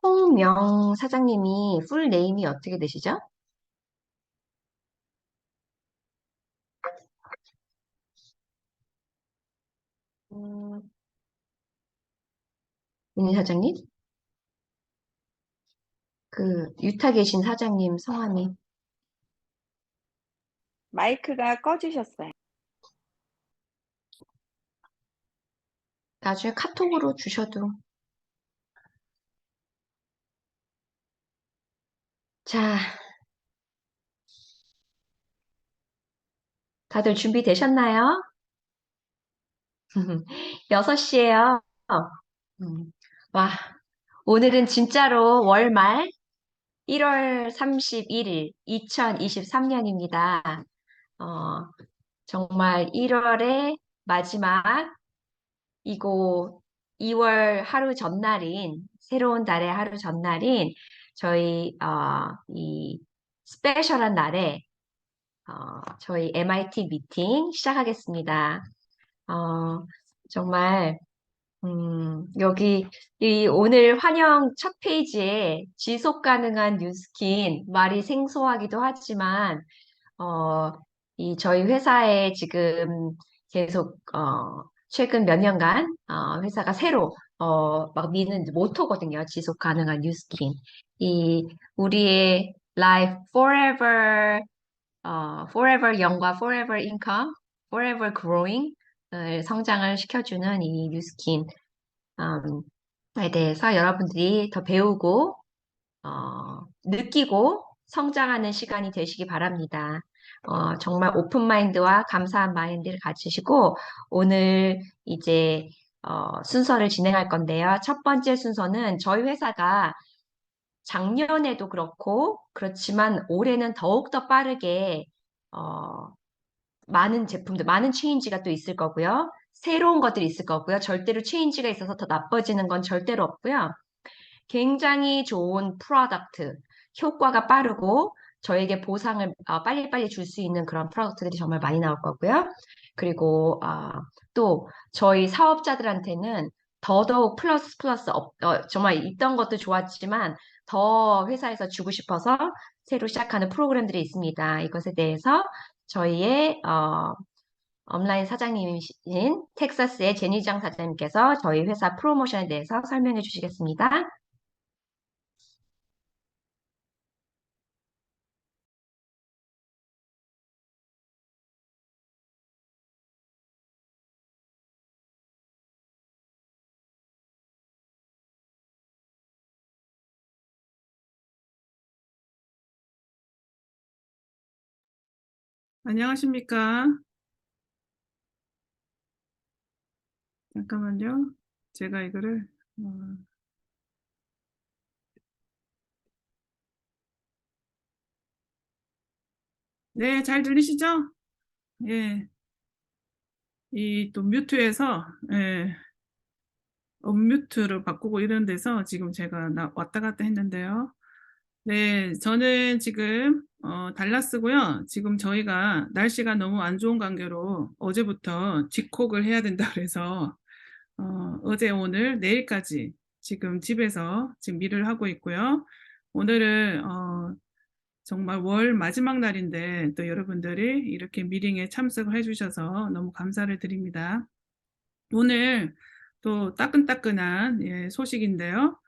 홍명 사장님이 풀 네임이 어떻게 되시죠? 음, 윤희 사장님? 그 유타 계신 사장님 성함이 마이크가 꺼지셨어요. 나중에 카톡으로 주셔도. 자, 다들 준비되셨나요? 6시에요. 와, 오늘은 진짜로 월말 1월 31일 2023년입니다. 어, 정말 1월의 마지막 이고 2월 하루 전날인 새로운 달의 하루 전날인 저희 이 스페셜한 날에 저희 MIT 미팅 시작하겠습니다. 어, 정말 여기 이 오늘 환영 첫 페이지에 지속 가능한 뉴스킨 말이 생소하기도 하지만 어, 이 저희 회사에 지금 계속 최근 몇 년간 회사가 새로 막 미는 모토거든요. 지속 가능한 뉴스킨. 이 우리의 Life Forever Forever Young과 Forever Income, Forever Growing을 성장을 시켜주는 이 뉴스킨 에 대해서 여러분들이 더 배우고 느끼고 성장하는 시간이 되시기 바랍니다. 정말 오픈 마인드와 감사한 마인드를 가지시고 오늘 이제 순서를 진행할 건데요. 첫 번째 순서는 저희 회사가 작년에도 그렇고 그렇지만 올해는 더욱더 빠르게 어, 많은 제품들, 많은 체인지가 또 있을 거고요. 새로운 것들이 있을 거고요. 절대로 체인지가 있어서 더 나빠지는 건 절대로 없고요. 굉장히 좋은 프로덕트, 효과가 빠르고 저에게 보상을 빨리빨리 줄 수 있는 그런 프로덕트들이 정말 많이 나올 거고요. 그리고 또 저희 사업자들한테는 더더욱 플러스 플러스 정말 있던 것도 좋았지만 더 회사에서 주고 싶어서 새로 시작하는 프로그램들이 있습니다. 이것에 대해서 저희의 업라인 사장님이신 텍사스의 제니장 사장님께서 저희 회사 프로모션에 대해서 설명해 주시겠습니다. 안녕하십니까? 잠깐만요. 제가 이거를 네, 잘 들리시죠? 예, 이 또 뮤트에서 언뮤트로 바꾸고 이런 데서 지금 제가 왔다 갔다 했는데요. 네, 저는 지금 달라스고요. 지금 저희가 날씨가 너무 안 좋은 관계로 어제부터 집콕을 해야 된다 그래서 어제, 오늘, 내일까지 지금 집에서 지금 일을 하고 있고요. 오늘은 정말 월 마지막 날인데 또 여러분들이 이렇게 미팅에 참석을 해주셔서 너무 감사를 드립니다. 오늘 또 따끈따끈한 소식인데요.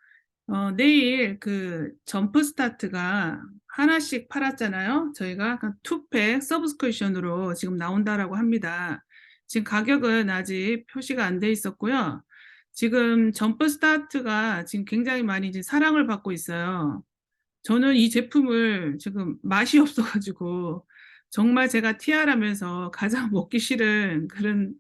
내일 그 점프 스타트가 하나씩 팔았잖아요. 저희가 투팩 서브스크리션으로 지금 나온다라고 합니다. 지금 가격은 아직 표시가 안 돼 있었고요. 지금 점프 스타트가 지금 굉장히 많이 이제 사랑을 받고 있어요. 저는 이 제품을 지금 맛이 없어가지고 정말 제가 티아라면서 가장 먹기 싫은 그런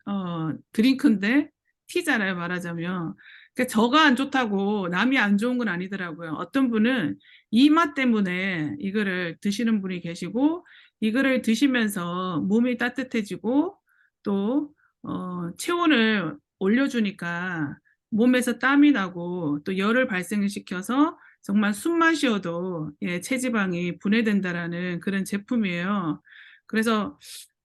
드링크인데 티잖아요, 말하자면. 그러니까 저가 안 좋다고 남이 안 좋은 건 아니더라고요. 어떤 분은 이 맛 때문에 이거를 드시는 분이 계시고 이거를 드시면서 몸이 따뜻해지고 또 체온을 올려주니까 몸에서 땀이 나고 또 열을 발생시켜서 정말 숨만 쉬어도 체지방이 분해된다라는 그런 제품이에요. 그래서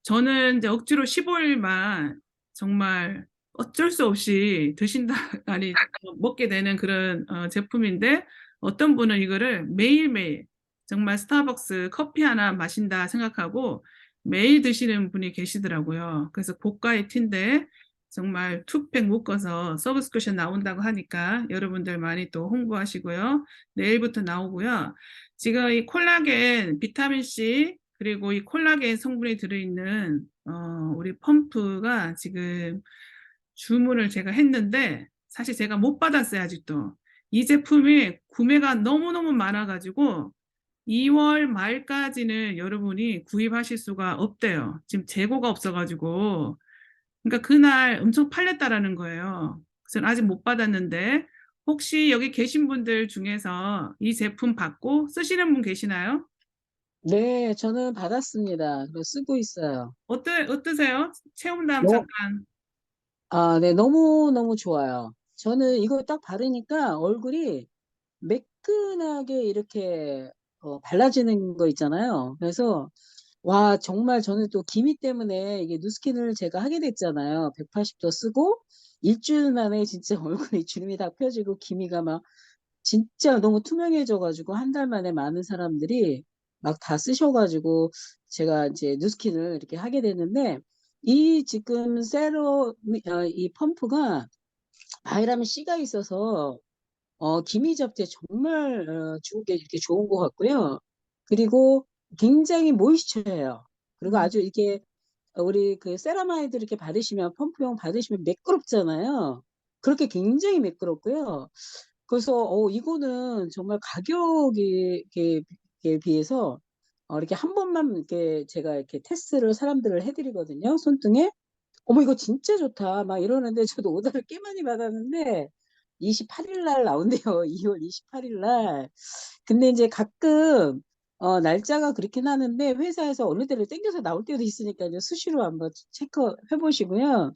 저는 이제 억지로 15일만 정말 어쩔 수 없이 드신다, 아니, 먹게 되는 그런 제품인데, 어떤 분은 이거를 매일매일 정말 스타벅스 커피 하나 마신다 생각하고 매일 드시는 분이 계시더라고요. 그래서 고가의 티인데 정말 투팩 묶어서 서브스크립션 나온다고 하니까 여러분들 많이 또 홍보하시고요. 내일부터 나오고요. 지금 이 콜라겐, 비타민 C, 그리고 이 콜라겐 성분이 들어있는 우리 펌프가 지금 주문을 제가 했는데 사실 제가 못 받았어요, 아직도. 이 제품이 구매가 너무너무 많아가지고 2월 말까지는 여러분이 구입하실 수가 없대요. 지금 재고가 없어가지고. 그러니까 그날 엄청 팔렸다라는 거예요. 그래서 아직 못 받았는데 혹시 여기 계신 분들 중에서 이 제품 받고 쓰시는 분 계시나요? 네, 저는 받았습니다. 그래서 쓰고 있어요. 어떠세요? 체험담 너, 잠깐. 네, 너무너무 좋아요. 저는 이거 딱 바르니까 얼굴이 매끈하게 이렇게 발라지는 거 있잖아요. 그래서 와, 정말 저는 또 기미 때문에 이게 누스킨을 제가 하게 됐잖아요. 180도 쓰고 일주일 만에 진짜 얼굴에 주름이 다 펴지고 기미가 막 진짜 너무 투명해져가지고 한 달 만에 많은 사람들이 막 다 쓰셔가지고 제가 이제 누스킨을 이렇게 하게 됐는데 이 지금 이 펌프가 바이라민 C가 있어서 기미 잡티에 정말 이렇게 좋은 것 같고요. 그리고 굉장히 모이스처해요. 그리고 음. 아주 이렇게 우리 그 세라마이드 이렇게 받으시면 펌프용 받으시면 매끄럽잖아요. 그렇게 굉장히 매끄럽고요. 그래서 이거는 정말 가격에 비해서 이렇게 한 번만 이렇게 제가 이렇게 테스트를 사람들을 해드리거든요. 손등에. 어머 이거 진짜 좋다 막 이러는데 저도 오더를 꽤 많이 받았는데 28일 날 나온대요. 2월 28일 날. 근데 이제 가끔 날짜가 그렇긴 하는데 회사에서 어느 때를 땡겨서 나올 때도 있으니까 이제 수시로 한번 체크해 보시고요.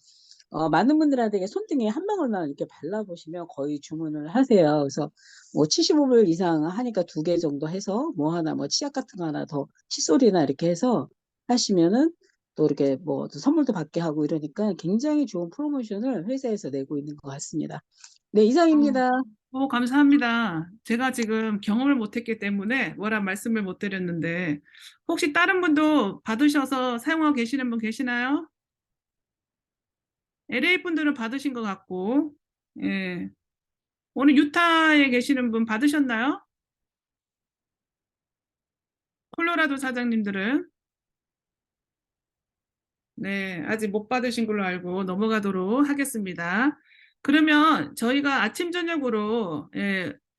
많은 분들한테 이게 손등에 한 방울만 이렇게 발라보시면 거의 주문을 하세요. 그래서 뭐 75불 이상 하니까 두 개 정도 해서 뭐 하나 뭐 치약 같은 거 하나 더 칫솔이나 이렇게 해서 하시면은 또 이렇게 뭐 또 선물도 받게 하고 이러니까 굉장히 좋은 프로모션을 회사에서 내고 있는 것 같습니다. 네, 이상입니다. 감사합니다. 제가 지금 경험을 못했기 때문에 뭐라 말씀을 못 드렸는데 혹시 다른 분도 받으셔서 사용하고 계시는 분 계시나요? LA 분들은 받으신 것 같고, 예. 오늘 유타에 계시는 분 받으셨나요? 콜로라도 사장님들은? 네, 아직 못 받으신 걸로 알고 넘어가도록 하겠습니다. 그러면 저희가 아침, 저녁으로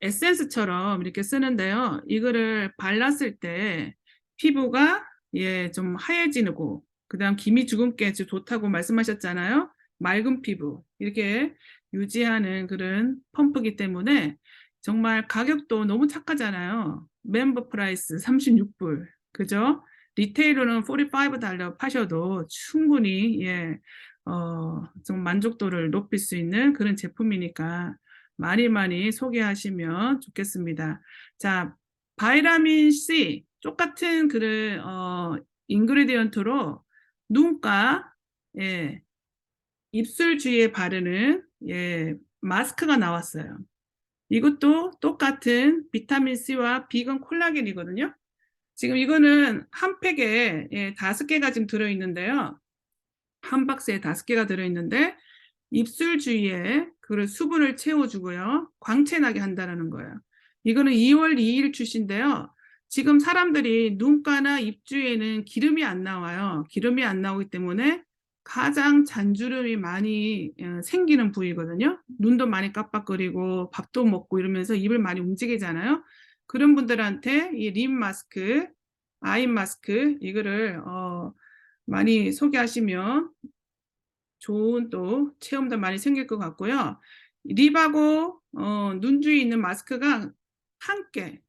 에센스처럼 이렇게 쓰는데요. 이거를 발랐을 때 피부가 좀 하얘지고, 그 다음 기미 주근깨 좋다고 말씀하셨잖아요. 맑은 피부, 이렇게 유지하는 그런 펌프기 때문에 정말 가격도 너무 착하잖아요. 멤버 프라이스 36불. 그죠? 리테일로는 45달러 파셔도 충분히 좀 만족도를 높일 수 있는 그런 제품이니까 많이 많이 소개하시면 좋겠습니다. 자, 바이타민 C 똑같은 그런 인그리디언트로 눈가 입술 주위에 바르는 마스크가 나왔어요. 이것도 똑같은 비타민 C와 비건 콜라겐이거든요. 지금 이거는 한 팩에 5개가 지금 들어있는데요. 한 박스에 5개가 들어있는데 입술 주위에 그 수분을 채워주고요. 광채나게 한다는 거예요. 이거는 2월 2일 출시인데요. 지금 사람들이 눈가나 입 주위에는 기름이 안 나와요. 기름이 안 나오기 때문에 가장 잔주름이 많이 생기는 부위거든요. 눈도 많이 깜빡거리고 밥도 먹고 이러면서 입을 많이 움직이잖아요. 그런 분들한테 이 립 마스크, 아이 마스크 이거를 많이 소개하시면 좋은 또 체험도 많이 생길 것 같고요. 립하고 눈 주위에 있는 마스크가 함께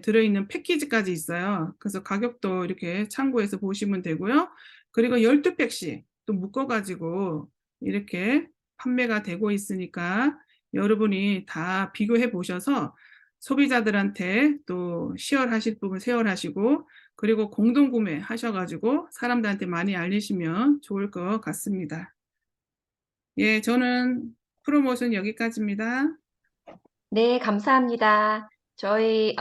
들어있는 패키지까지 있어요. 그래서 가격도 이렇게 참고해서 보시면 되고요. 그리고 12팩씩 또 묶어가지고 이렇게 판매가 되고 있으니까 여러분이 다 비교해 보셔서 소비자들한테 또 시열하실 부분 시열하시고 그리고 공동 구매 하셔가지고 사람들한테 많이 알리시면 좋을 것 같습니다. 저는 프로모션 여기까지입니다. 네, 감사합니다. 저희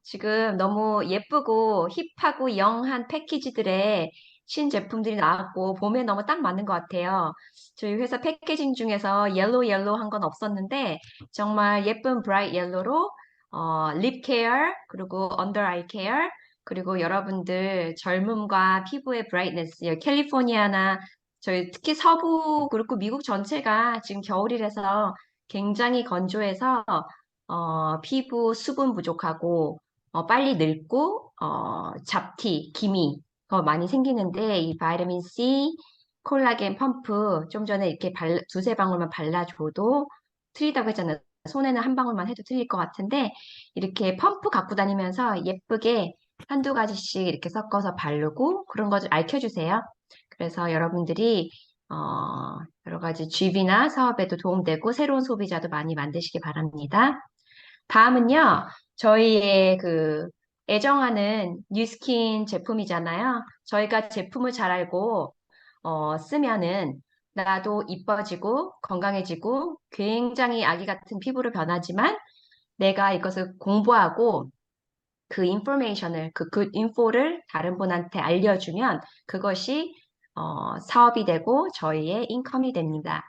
지금 너무 예쁘고 힙하고 영한 패키지들의 신제품들이 나왔고 봄에 너무 딱 맞는 것 같아요. 저희 회사 패키징 중에서 옐로우 한 건 없었는데 정말 예쁜 브라이트 옐로로 립 케어 그리고 언더 아이 케어 그리고 여러분들 젊음과 피부의 브라이트네스 캘리포니아나 저희 특히 서부 그리고 미국 전체가 지금 겨울이라서 굉장히 건조해서 피부 수분 부족하고, 빨리 늙고, 잡티, 기미, 많이 생기는데, 이 바이타민 C, 콜라겐 펌프, 좀 전에 이렇게 두세 방울만 발라줘도 틀리다고 했잖아요. 손에는 한 방울만 해도 틀릴 것 같은데, 이렇게 펌프 갖고 다니면서 예쁘게 한두 가지씩 이렇게 섞어서 바르고, 그런 거 좀 알려주세요. 그래서 여러분들이, 여러 가지 GB나 사업에도 도움되고, 새로운 소비자도 많이 만드시기 바랍니다. 다음은요, 저희의 애정하는 뉴스킨 제품이잖아요. 저희가 제품을 잘 알고, 쓰면은 나도 이뻐지고 건강해지고 굉장히 아기 같은 피부로 변하지만 내가 이것을 공부하고 그 인포메이션을, 그 인포를 다른 분한테 알려주면 그것이 사업이 되고 저희의 인컴이 됩니다.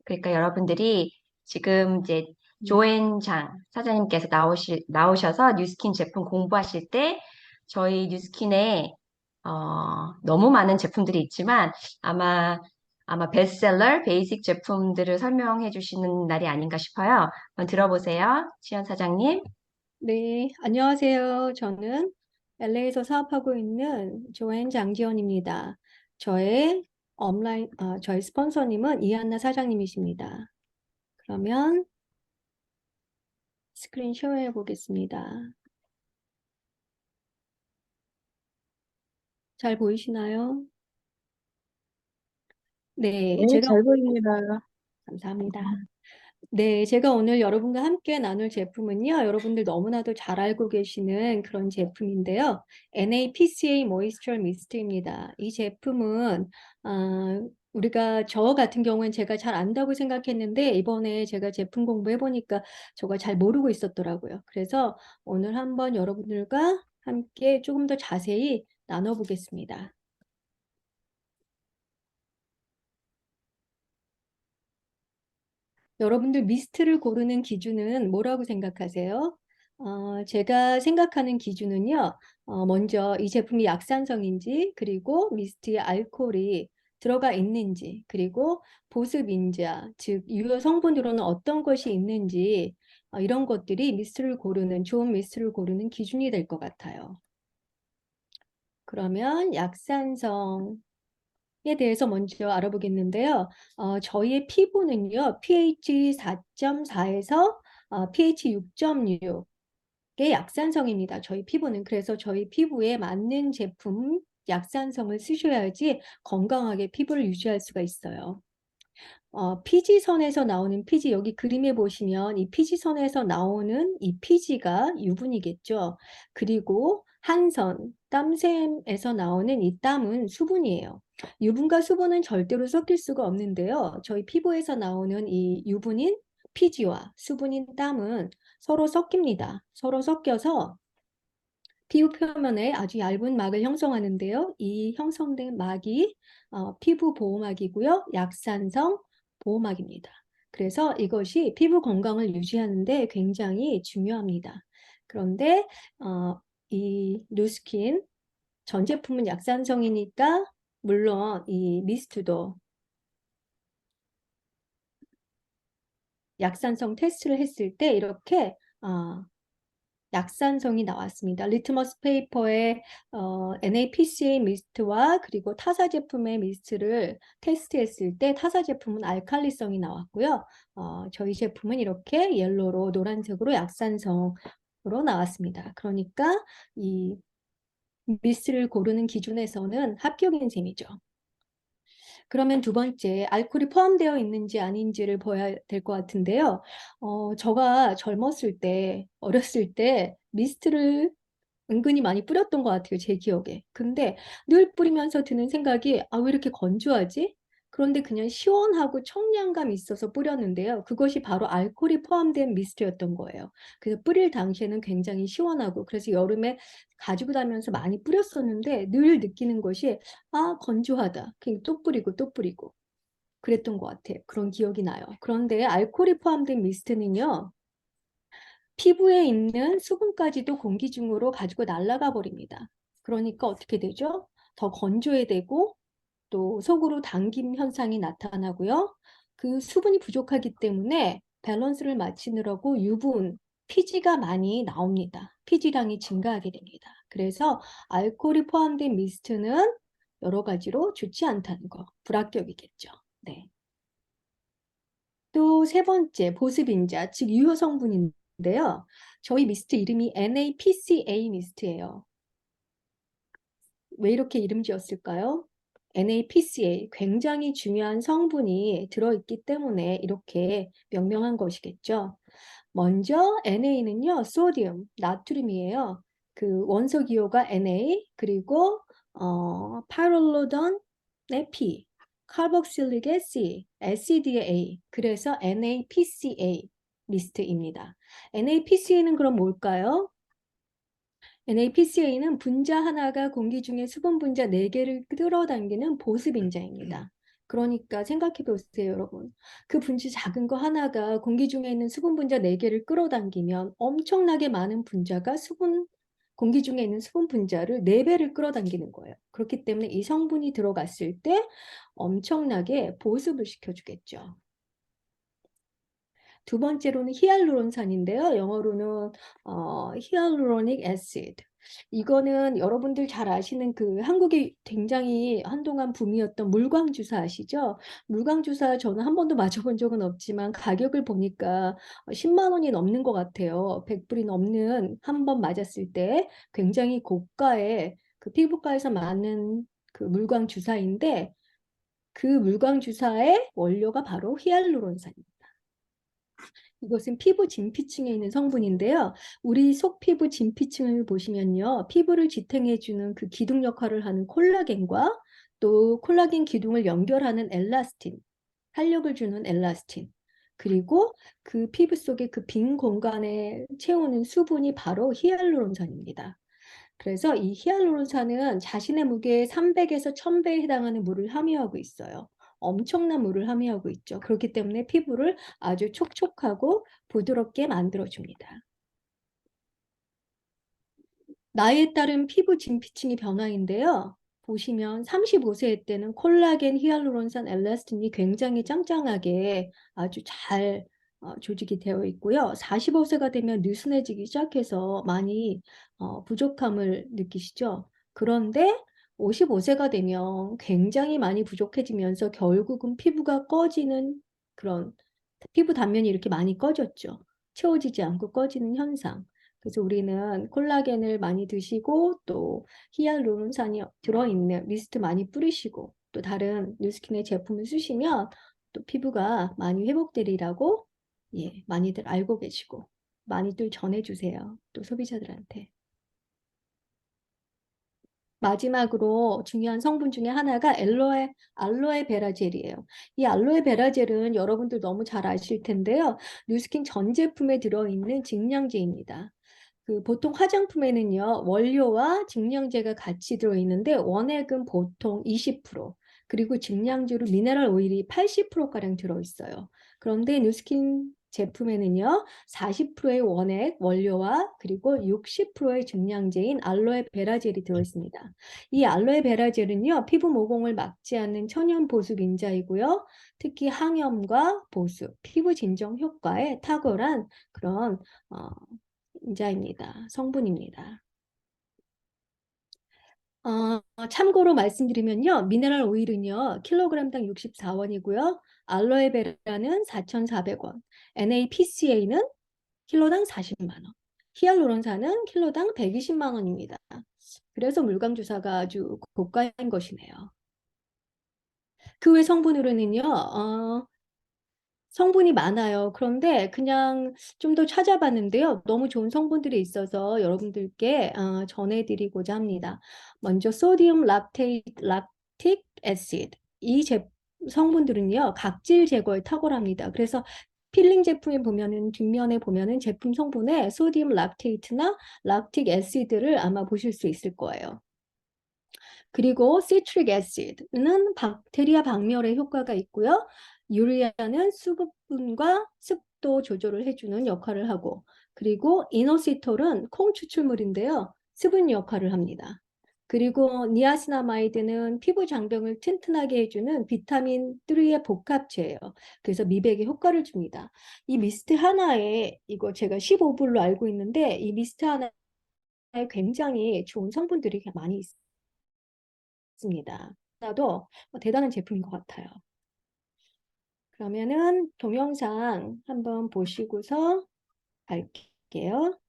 그러니까 여러분들이 지금 이제 조앤장 사장님께서 나오셔서 뉴스킨 제품 공부하실 때 저희 뉴스킨에 너무 많은 제품들이 있지만 아마 베스트셀러 베이직 제품들을 설명해 주시는 날이 아닌가 싶어요. 한번 들어보세요. 지연 사장님. 네, 안녕하세요. 저는 LA에서 사업하고 있는 조앤 장지연입니다. 저희 스폰서님은 이한나 사장님이십니다. 그러면 스크린 쉐어해 보겠습니다. 잘 보이시나요? 네, 네, 잘 보입니다. 감사합니다. 네, 제가 오늘 여러분과 함께 나눌 제품은요, 여러분들 너무나도 잘 알고 계시는 그런 제품인데요. NAPCA 모이스처 미스트입니다. 이 제품은, 저 같은 경우는 제가 잘 안다고 생각했는데, 이번에 제가 제품 공부해보니까 저가 잘 모르고 있었더라고요. 그래서 오늘 한번 여러분들과 함께 조금 더 자세히 나눠보겠습니다. 여러분들 미스트를 고르는 기준은 뭐라고 생각하세요? 제가 생각하는 기준은요, 먼저 이 제품이 약산성인지, 그리고 미스트에 알코올이 들어가 있는지, 그리고 보습인자, 즉 유효 성분으로는 어떤 것이 있는지, 이런 것들이 좋은 미스트를 고르는 기준이 될 것 같아요. 그러면 약산성 에 대해서 먼저 알아보겠는데요. 저희의 피부는요, pH 4.4에서 pH 6.6의 약산성입니다. 저희 피부는. 그래서 저희 피부에 맞는 제품 약산성을 쓰셔야지 건강하게 피부를 유지할 수가 있어요. 피지선에서 나오는 피지, 여기 그림에 보시면 이 피지선에서 나오는 이 피지가 유분이겠죠. 그리고 한선, 땀샘에서 나오는 이 땀은 수분이에요. 유분과 수분은 절대로 섞일 수가 없는데요. 저희 피부에서 나오는 이 유분인 피지와 수분인 땀은 서로 섞입니다. 서로 섞여서 피부 표면에 아주 얇은 막을 형성하는데요. 이 형성된 막이 피부 보호막이고요. 약산성 보호막입니다. 그래서 이것이 피부 건강을 유지하는 데 굉장히 중요합니다. 그런데 이 누스킨 전 제품은 약산성이니까 물론 이 미스트도 약산성 테스트를 했을 때 이렇게 약산성이 나왔습니다. 리트머스 페이퍼에 NAPCA 미스트와 그리고 타사 제품의 미스트를 테스트했을 때 타사 제품은 알칼리성이 나왔고요. 저희 제품은 이렇게 옐로로 노란색으로 약산성으로 나왔습니다. 그러니까 이 미스트를 고르는 기준에서는 합격인 셈이죠. 그러면 두 번째, 알코올이 포함되어 있는지 아닌지를 봐야 될 것 같은데요. 제가 어렸을 때 미스트를 은근히 많이 뿌렸던 것 같아요, 제 기억에. 근데 늘 뿌리면서 드는 생각이, 왜 이렇게 건조하지? 그런데 그냥 시원하고 청량감 있어서 뿌렸는데요. 그것이 바로 알코올이 포함된 미스트였던 거예요. 그래서 뿌릴 당시에는 굉장히 시원하고 그래서 여름에 가지고 다니면서 많이 뿌렸었는데 늘 느끼는 것이 아, 건조하다. 그냥 또 뿌리고 또 뿌리고 그랬던 것 같아요. 그런 기억이 나요. 그런데 알코올이 포함된 미스트는요. 피부에 있는 수분까지도 공기 중으로 가지고 날아가 버립니다. 그러니까 어떻게 되죠? 더 건조해지고 또 속으로 당김 현상이 나타나고요. 그 수분이 부족하기 때문에 밸런스를 맞추느라고 유분, 피지가 많이 나옵니다. 피지량이 증가하게 됩니다. 그래서 알코올이 포함된 미스트는 여러 가지로 좋지 않다는 거, 불합격이겠죠. 네. 또 세 번째, 보습인자, 즉 유효 성분인데요. 저희 미스트 이름이 NAPCA 미스트예요. 왜 이렇게 이름 지었을까요? NAPCA, 굉장히 중요한 성분이 들어있기 때문에 이렇게 명명한 것이겠죠. 먼저 NA는요, 소디움, 나트륨이에요. 그 원소 기호가 Na, 그리고 파이롤로던의 P, 카복실릭의 C, 에시드의 A, 그래서 NAPCA 리스트입니다. NAPCA는 그럼 뭘까요? NAPCA는 분자 하나가 공기 중에 수분 분자 4개를 끌어당기는 보습인자입니다. 그러니까 생각해 보세요, 여러분. 그 분자 작은 거 하나가 공기 중에 있는 수분 분자 4개를 끌어당기면 엄청나게 많은 분자가 공기 중에 있는 수분 분자를 4배를 끌어당기는 거예요. 그렇기 때문에 이 성분이 들어갔을 때 엄청나게 보습을 시켜주겠죠. 두 번째로는 히알루론산인데요. 영어로는 히알루로닉 애시드. 이거는 여러분들 잘 아시는 그 한국에 굉장히 한동안 붐이었던 물광주사 아시죠? 물광주사 저는 한 번도 맞아본 적은 없지만 가격을 보니까 10만 원이 넘는 것 같아요. 100불이 넘는 한 번 맞았을 때 굉장히 고가의 그 피부과에서 맞는 그 물광주사인데 그 물광주사의 원료가 바로 히알루론산입니다. 이것은 피부 진피층에 있는 성분인데요. 우리 속 피부 진피층을 보시면요. 피부를 지탱해주는 그 기둥 역할을 하는 콜라겐과 또 콜라겐 기둥을 연결하는 엘라스틴, 탄력을 주는 엘라스틴, 그리고 그 피부 속의 그 빈 공간에 채우는 수분이 바로 히알루론산입니다. 그래서 이 히알루론산은 자신의 무게의 300에서 1000배에 해당하는 물을 함유하고 있어요. 엄청난 물을 함유하고 있죠. 그렇기 때문에 피부를 아주 촉촉하고 부드럽게 만들어줍니다. 나이에 따른 피부 진피층의 변화인데요. 보시면 35세 때는 콜라겐, 히알루론산, 엘라스틴이 굉장히 짱짱하게 아주 잘 조직이 되어 있고요. 45세가 되면 느슨해지기 시작해서 많이 부족함을 느끼시죠. 그런데 55세가 되면 굉장히 많이 부족해지면서 결국은 피부가 꺼지는 그런 피부 단면이 이렇게 많이 꺼졌죠. 채워지지 않고 꺼지는 현상. 그래서 우리는 콜라겐을 많이 드시고 또 히알루론산이 들어있는 미스트 많이 뿌리시고 또 다른 뉴스킨의 제품을 쓰시면 또 피부가 많이 회복되리라고 많이들 알고 계시고 많이들 전해주세요. 또 소비자들한테. 마지막으로 중요한 성분 중에 하나가 알로에 베라 젤이에요. 이 알로에 베라 젤은 여러분들 너무 잘 아실 텐데요. 뉴스킨 전 제품에 들어있는 증량제입니다. 그 보통 화장품에는요, 원료와 증량제가 같이 들어있는데 원액은 보통 20%, 그리고 증량제로 미네랄 오일이 80%가량 들어있어요. 그런데 뉴스킨 제품에는요, 40%의 원액, 원료와 그리고 60%의 증량제인 알로에 베라젤이 들어있습니다. 이 알로에 베라젤은요, 피부 모공을 막지 않는 천연 보습 인자이고요, 특히 항염과 보습, 피부 진정 효과에 탁월한 그런 인자입니다. 성분입니다. 참고로 말씀드리면요. 미네랄 오일은요. 킬로그램당 64원이고요. 알로에베라는 4,400원. NAPCA는 킬로당 40만 원. 히알루론산은 킬로당 120만 원입니다. 그래서 물광주사가 아주 고가인 것이네요. 그 외 성분으로는요. 성분이 많아요. 그런데 그냥 좀 더 찾아봤는데요. 너무 좋은 성분들이 있어서 여러분들께 전해드리고자 합니다. 먼저 소디움 락틱 애시드. 이 성분들은요, 각질 제거에 탁월합니다. 그래서 필링 제품에 보면은 뒷면에 보면은 제품 성분에 소디움 락테이트나 락틱 애시드를 아마 보실 수 있을 거예요. 그리고 시트릭 애시드는 박테리아 박멸에 효과가 있고요. 유리아는 수분과 습도 조절을 해주는 역할을 하고, 그리고 이노시톨은 콩 추출물인데요. 수분 역할을 합니다. 그리고 니아시나마이드는 피부 장벽을 튼튼하게 해주는 비타민 3의 복합체예요. 그래서 미백에 효과를 줍니다. 이 미스트 하나에, 이거 제가 15불로 알고 있는데, 이 미스트 하나에 굉장히 좋은 성분들이 많이 있습니다. 나도 대단한 제품인 것 같아요. 그러면은 동영상 한번 보시고서 갈게요.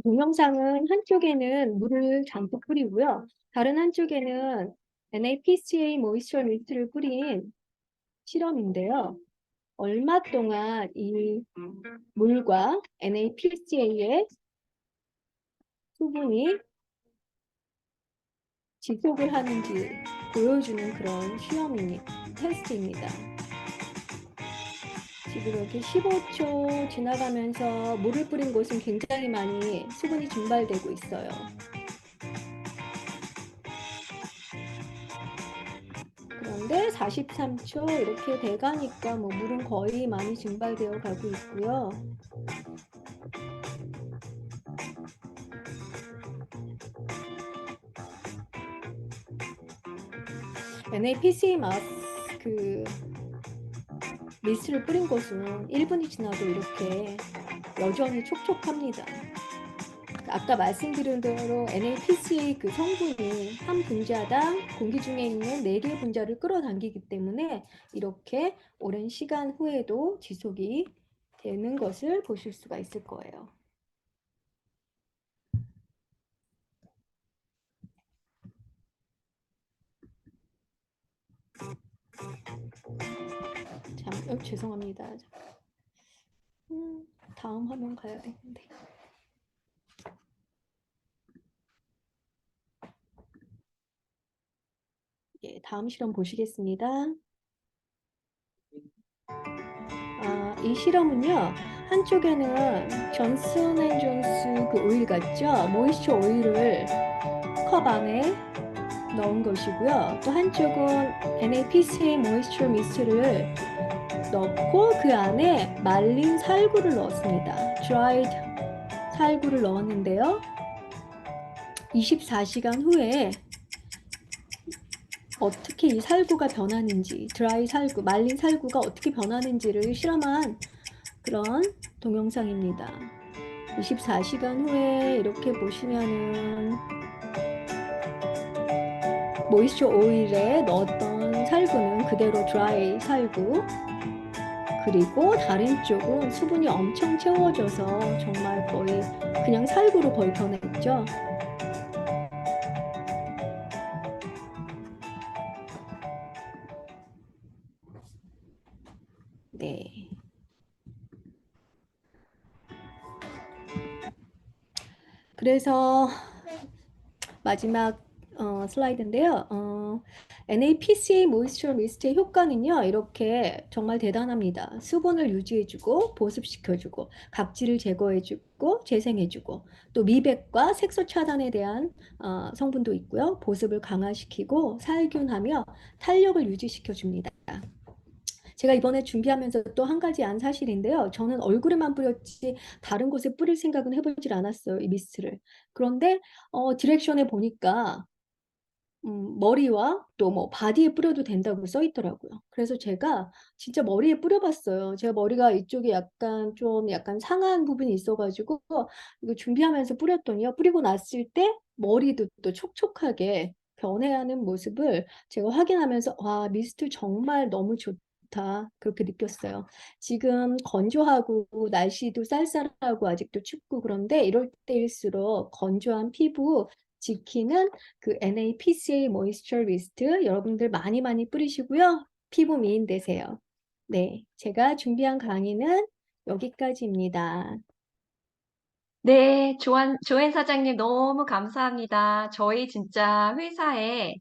동영상은 한쪽에는 물을 잔뜩 뿌리고요. 다른 한쪽에는 NAPCA 모이스처 미스트를 뿌린 실험인데요. 얼마 동안 이 물과 NAPCA의 수분이 지속을 하는지 보여주는 그런 테스트입니다. 지금 이렇게 15초 지나가면서 물을 뿌린 곳은 굉장히 많이 수분이 증발되고 있어요. 그런데 43초 이렇게 돼가니까 뭐 물은 거의 많이 증발되어 가고 있고요. NAPCA 미스트를 뿌린 곳은 1분이 지나도 이렇게 여전히 촉촉합니다. 아까 말씀드린 대로 NAPCA 그 성분이 한 분자당 공기 중에 있는 4개의 분자를 끌어당기기 때문에 이렇게 오랜 시간 후에도 지속이 되는 것을 보실 수가 있을 거예요. 죄송합니다. 다음 화면 가야 되는데. 예, 다음 실험 보시겠습니다. 이 실험은요, 한쪽에는 존슨앤존스 그 오일 같죠? 모이스처 오일을 컵 안에 넣은 것이고요. 또 한쪽은 NAPCA 모이스처 미스트를 넣고 그 안에 말린 살구를 넣었습니다. dried 살구를 넣었는데요. 24시간 후에 어떻게 이 살구가 변하는지, 드라이 살구, 말린 살구가 어떻게 변하는지를 실험한 그런 동영상입니다. 24시간 후에 이렇게 보시면은 모이스처 오일에 넣었던 살구는 그대로 드라이 살구, 그리고 다른 쪽은 수분이 엄청 채워져서 정말 거의 그냥 살구로 거의 변했죠. 네. 그래서 마지막 슬라이드인데요. NAPCA 모이스처 미스트의 효과는요, 이렇게 정말 대단합니다. 수분을 유지해주고, 보습시켜주고, 각질을 제거해주고, 재생해주고, 또 미백과 색소 차단에 대한 성분도 있고요. 보습을 강화시키고, 살균하며 탄력을 유지시켜줍니다. 제가 이번에 준비하면서 또 한 가지 안 사실인데요. 저는 얼굴에만 뿌렸지 다른 곳에 뿌릴 생각은 해보질 않았어요. 이 미스트를. 그런데 디렉션에 보니까 머리와 또 뭐 바디에 뿌려도 된다고 써 있더라고요. 그래서 제가 진짜 머리에 뿌려봤어요. 제가 머리가 이쪽에 약간 상한 부분이 있어가지고 이거 준비하면서 뿌렸더니요. 뿌리고 났을 때 머리도 또 촉촉하게 변해가는 모습을 제가 확인하면서 와, 미스트 정말 너무 좋다. 그렇게 느꼈어요. 지금 건조하고 날씨도 쌀쌀하고 아직도 춥고 그런데 이럴 때일수록 건조한 피부 지키는 그 NAPCA 모이스처 미스트 여러분들 많이 뿌리시고요. 피부 미인 되세요. 네, 제가 준비한 강의는 여기까지입니다. 네, 조엔 사장님 너무 감사합니다. 저희 진짜 회사에,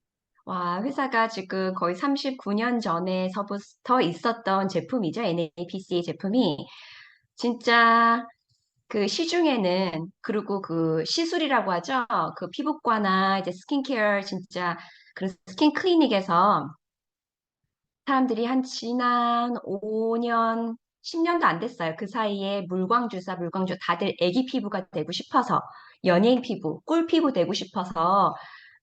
와, 회사가 지금 거의 39년 전에서부터 있었던 제품이죠. NAPCA 제품이. 진짜 그 시중에는, 그리고 그 시술이라고 하죠. 그 피부과나 이제 스킨케어 진짜 그런 스킨 클리닉에서 사람들이 한 지난 5년, 10년도 안 됐어요. 그 사이에 물광주 다들 애기 피부가 되고 싶어서, 연예인 피부, 꿀 피부 되고 싶어서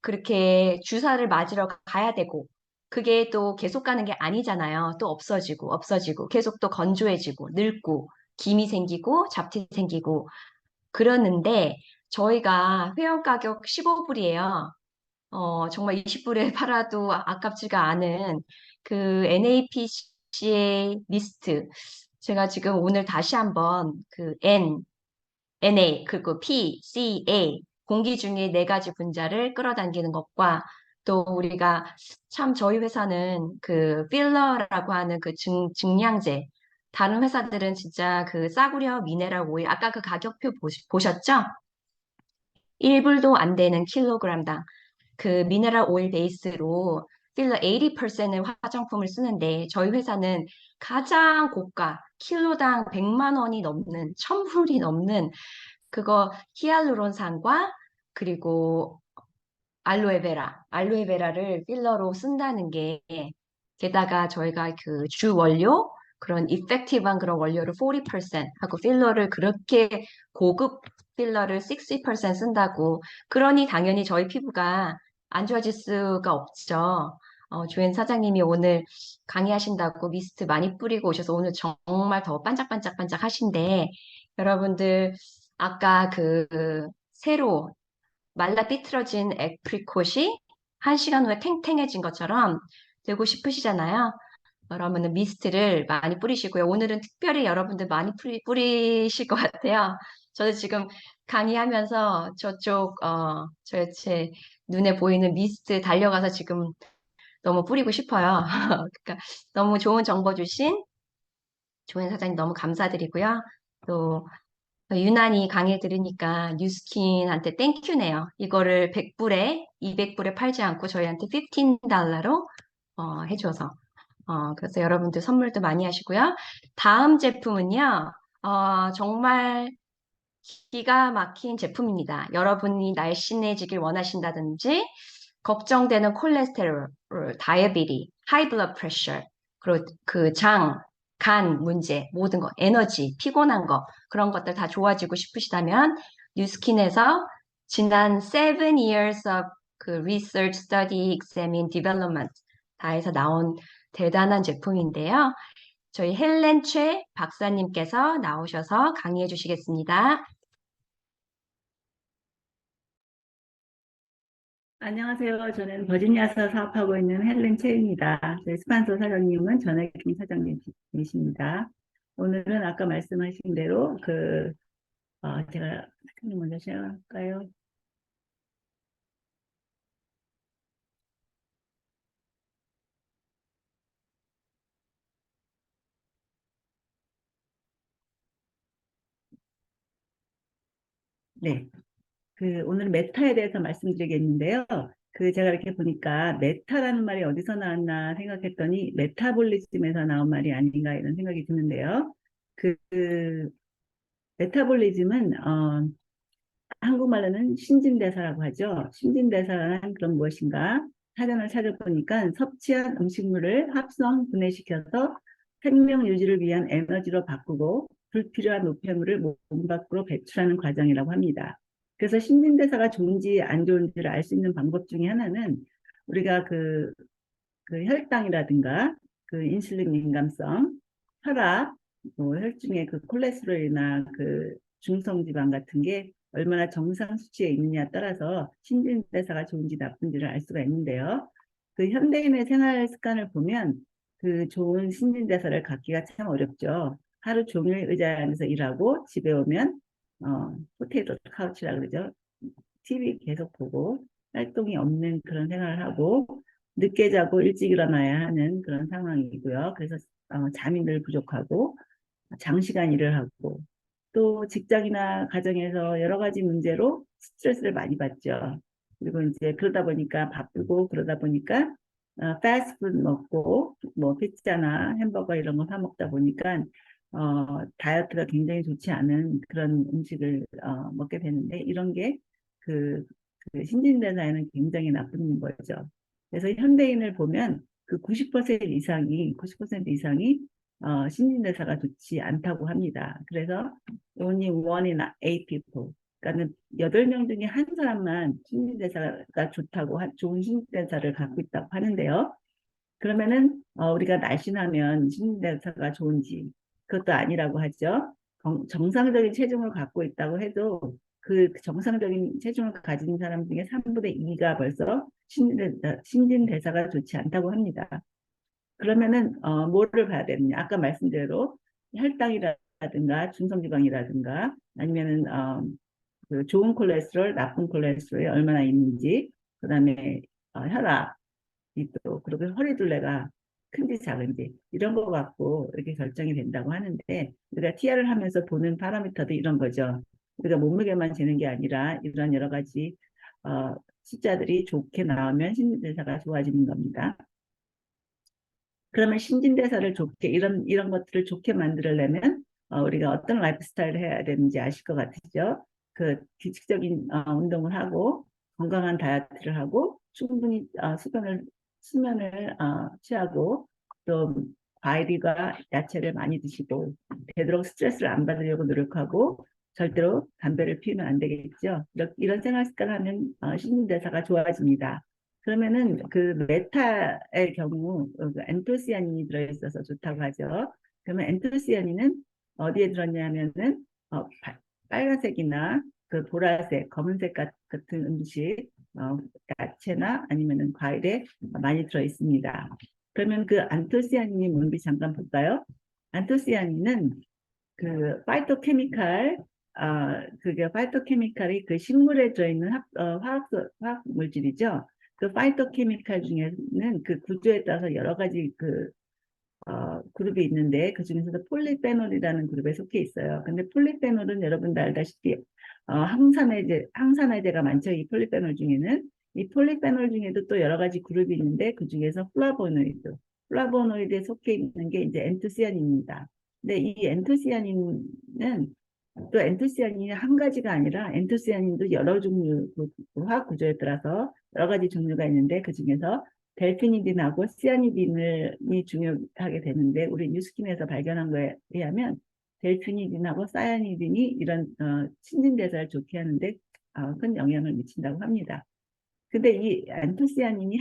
그렇게 주사를 맞으러 가야 되고, 그게 또 계속 가는 게 아니잖아요. 또 없어지고, 계속 또 건조해지고, 늙고, 김이 생기고, 잡티 생기고, 그러는데 저희가 회원 가격 15불이에요. 정말 20불에 팔아도 아깝지가 않은 그 NAPCA 리스트. 제가 지금 오늘 다시 한번 그 NA, 그리고 PCA, 공기 중에 네 가지 분자를 끌어당기는 것과 또 우리가 참 저희 회사는 그 필러라고 하는 그 증량제, 다른 회사들은 진짜 그 싸구려 미네랄 오일, 아까 그 가격표 보셨죠? 1불도 안 되는 킬로그램당 그 미네랄 오일 베이스로 필러 80%의 화장품을 쓰는데 저희 회사는 가장 고가 킬로당 100만 원이 넘는 1000불이 넘는 그거 히알루론산과 그리고 알로에베라를 필러로 쓴다는 게 게다가 저희가 그 주 원료 그런 이펙티브한 그런 원료를 40% 하고 필러를 그렇게 고급 필러를 60% 쓴다고 그러니 당연히 저희 피부가 안 좋아질 수가 없죠. 조엔 사장님이 오늘 강의하신다고 미스트 많이 뿌리고 오셔서 오늘 정말 더 반짝반짝반짝 하신데 여러분들 아까 그 새로 말라 삐뚤어진 애프리콧이 1시간 후에 탱탱해진 것처럼 되고 싶으시잖아요. 그러면은 미스트를 많이 뿌리시고요. 오늘은 특별히 여러분들 많이 뿌리실 것 같아요. 저도 지금 강의하면서 저쪽, 제 눈에 보이는 미스트 달려가서 지금 너무 뿌리고 싶어요. 그러니까 너무 좋은 정보 주신 조현 사장님 너무 감사드리고요. 또 유난히 강의 들으니까 뉴스킨한테 땡큐네요. 이거를 100불에, 200불에 팔지 않고 저희한테 15달러로 해줘서. 그래서 여러분들 선물도 많이 하시고요. 다음 제품은요, 정말 기가 막힌 제품입니다. 여러분이 날씬해지길 원하신다든지, 걱정되는 콜레스테롤, 다이어비티, 하이 블러드 프레셔, 그리고 그 간 문제, 모든 거, 에너지, 피곤한 거, 그런 것들 다 좋아지고 싶으시다면, 뉴스킨에서 지난 7 years of 그 research, study, examine, development 다 해서 나온 대단한 제품인데요. 저희 헬렌 최 박사님께서 나오셔서 강의해 주시겠습니다. 안녕하세요. 저는 버지니아에서 사업하고 있는 헬렌 채입니다. 저희 스판서 사장님은 전혜kim 사장님이십니다. 오늘은 아까 말씀하신 대로 제가 사장님 먼저 시작할까요? 네. 오늘 메타에 대해서 말씀드리겠는데요. 제가 이렇게 보니까 메타라는 말이 어디서 나왔나 생각했더니 메타볼리즘에서 나온 말이 아닌가 이런 생각이 드는데요. 메타볼리즘은, 한국말로는 신진대사라고 하죠. 신진대사란 그런 무엇인가? 사전을 찾아보니까 섭취한 음식물을 합성, 분해시켜서 생명 유지를 위한 에너지로 바꾸고 불필요한 노폐물을 몸 밖으로 배출하는 과정이라고 합니다. 그래서 신진대사가 좋은지 안 좋은지를 알 수 있는 방법 중에 하나는 우리가 그 혈당이라든가 그 인슐린 민감성, 혈압, 뭐 혈중의 그 콜레스테롤이나 그 중성지방 같은 게 얼마나 정상 수치에 있느냐에 따라서 신진대사가 좋은지 나쁜지를 알 수가 있는데요. 현대인의 생활 습관을 보면 좋은 신진대사를 갖기가 참 어렵죠. 하루 종일 의자에 앉아서 일하고 집에 오면 포테이토 카우치라 그러죠. TV 계속 보고 활동이 없는 그런 생활을 하고 늦게 자고 일찍 일어나야 하는 그런 상황이고요. 그래서 잠이 늘 부족하고 장시간 일을 하고 또 직장이나 가정에서 여러 가지 문제로 스트레스를 많이 받죠. 그리고 이제 그러다 보니까 바쁘고 그러다 보니까 패스트푸드 먹고 뭐 피자나 햄버거 이런 거 사 먹다 보니까 다이어트가 굉장히 좋지 않은 그런 음식을 먹게 되는데 이런 게 그 신진대사에는 굉장히 나쁜 거죠. 그래서 현대인을 보면 그 90% 이상이 신진대사가 좋지 않다고 합니다. 그래서 only one in eight people, 그러니까 8명 중에 한 사람만 신진대사가 좋은 신진대사를 갖고 있다고 하는데요. 그러면은 우리가 날씬하면 신진대사가 좋은지 그것도 아니라고 하죠. 정상적인 체중을 갖고 있다고 해도 그 정상적인 체중을 가진 사람 중에 3분의 2가 벌써 신진대사가 좋지 않다고 합니다. 그러면은 뭐를 봐야 되느냐? 아까 말씀대로 혈당이라든가 중성지방이라든가 아니면은 그 좋은 콜레스테롤, 나쁜 콜레스테롤이 얼마나 있는지, 그다음에 혈압, 또 그리고 허리둘레가 큰지 작은지 이런 거 갖고 이렇게 결정이 된다고 하는데 우리가 TR을 하면서 보는 파라미터도 이런 거죠. 우리가 몸무게만 재는 게 아니라 이런 여러 가지 숫자들이 좋게 나오면 신진대사가 좋아지는 겁니다. 그러면 신진대사를 좋게 이런 것들을 좋게 만들려면 우리가 어떤 라이프 스타일을 해야 되는지 아실 것 같으죠? 그 규칙적인 운동을 하고 건강한 다이어트를 하고 충분히 수면을 취하고 또 과일과 야채를 많이 드시고 되도록 스트레스를 안 받으려고 노력하고 절대로 담배를 피우면 안 되겠죠. 이런 생활 습관을 하면 신진대사가 좋아집니다. 그러면은 그 메타의 경우 엔토시아닌이 들어있어서 좋다고 하죠. 그러면 엔토시아닌은 어디에 들었냐면은 빨간색이나 그 보라색, 검은색 같은 음식, 야채나 아니면은 과일에 많이 들어 있습니다. 그러면 그 안토시아닌이 뭔지 잠깐 볼까요? 안토시아닌은 그 파이토케미칼, 그게 파이토케미칼이 그 식물에 들어있는 화학 물질이죠. 그 파이토케미칼 중에는 그 구조에 따라서 여러 가지 그룹이 있는데 그 중에서도 폴리페놀이라는 그룹에 속해 있어요. 근데 폴리페놀은 여러분도 알다시피 항산화제가 많죠. 이 폴리페놀 중에는 이 폴리페놀 중에도 또 여러 가지 그룹이 있는데 그 중에서 플라보노이드에 속해 있는 게 이제 엔토시아닌입니다. 근데 이 엔토시아닌은 또 엔토시아닌이 한 가지가 아니라 엔토시아닌도 여러 종류 화학 구조에 따라서 여러 가지 종류가 있는데 그 중에서 델피니딘하고 시아니딘이 중요하게 되는데 우리 뉴스킨에서 발견한 거에 의하면 델피니딘하고 사야니딘이 이런 신진대사를 좋게 하는데 큰 영향을 미친다고 합니다. 근데 이 안토시아닌이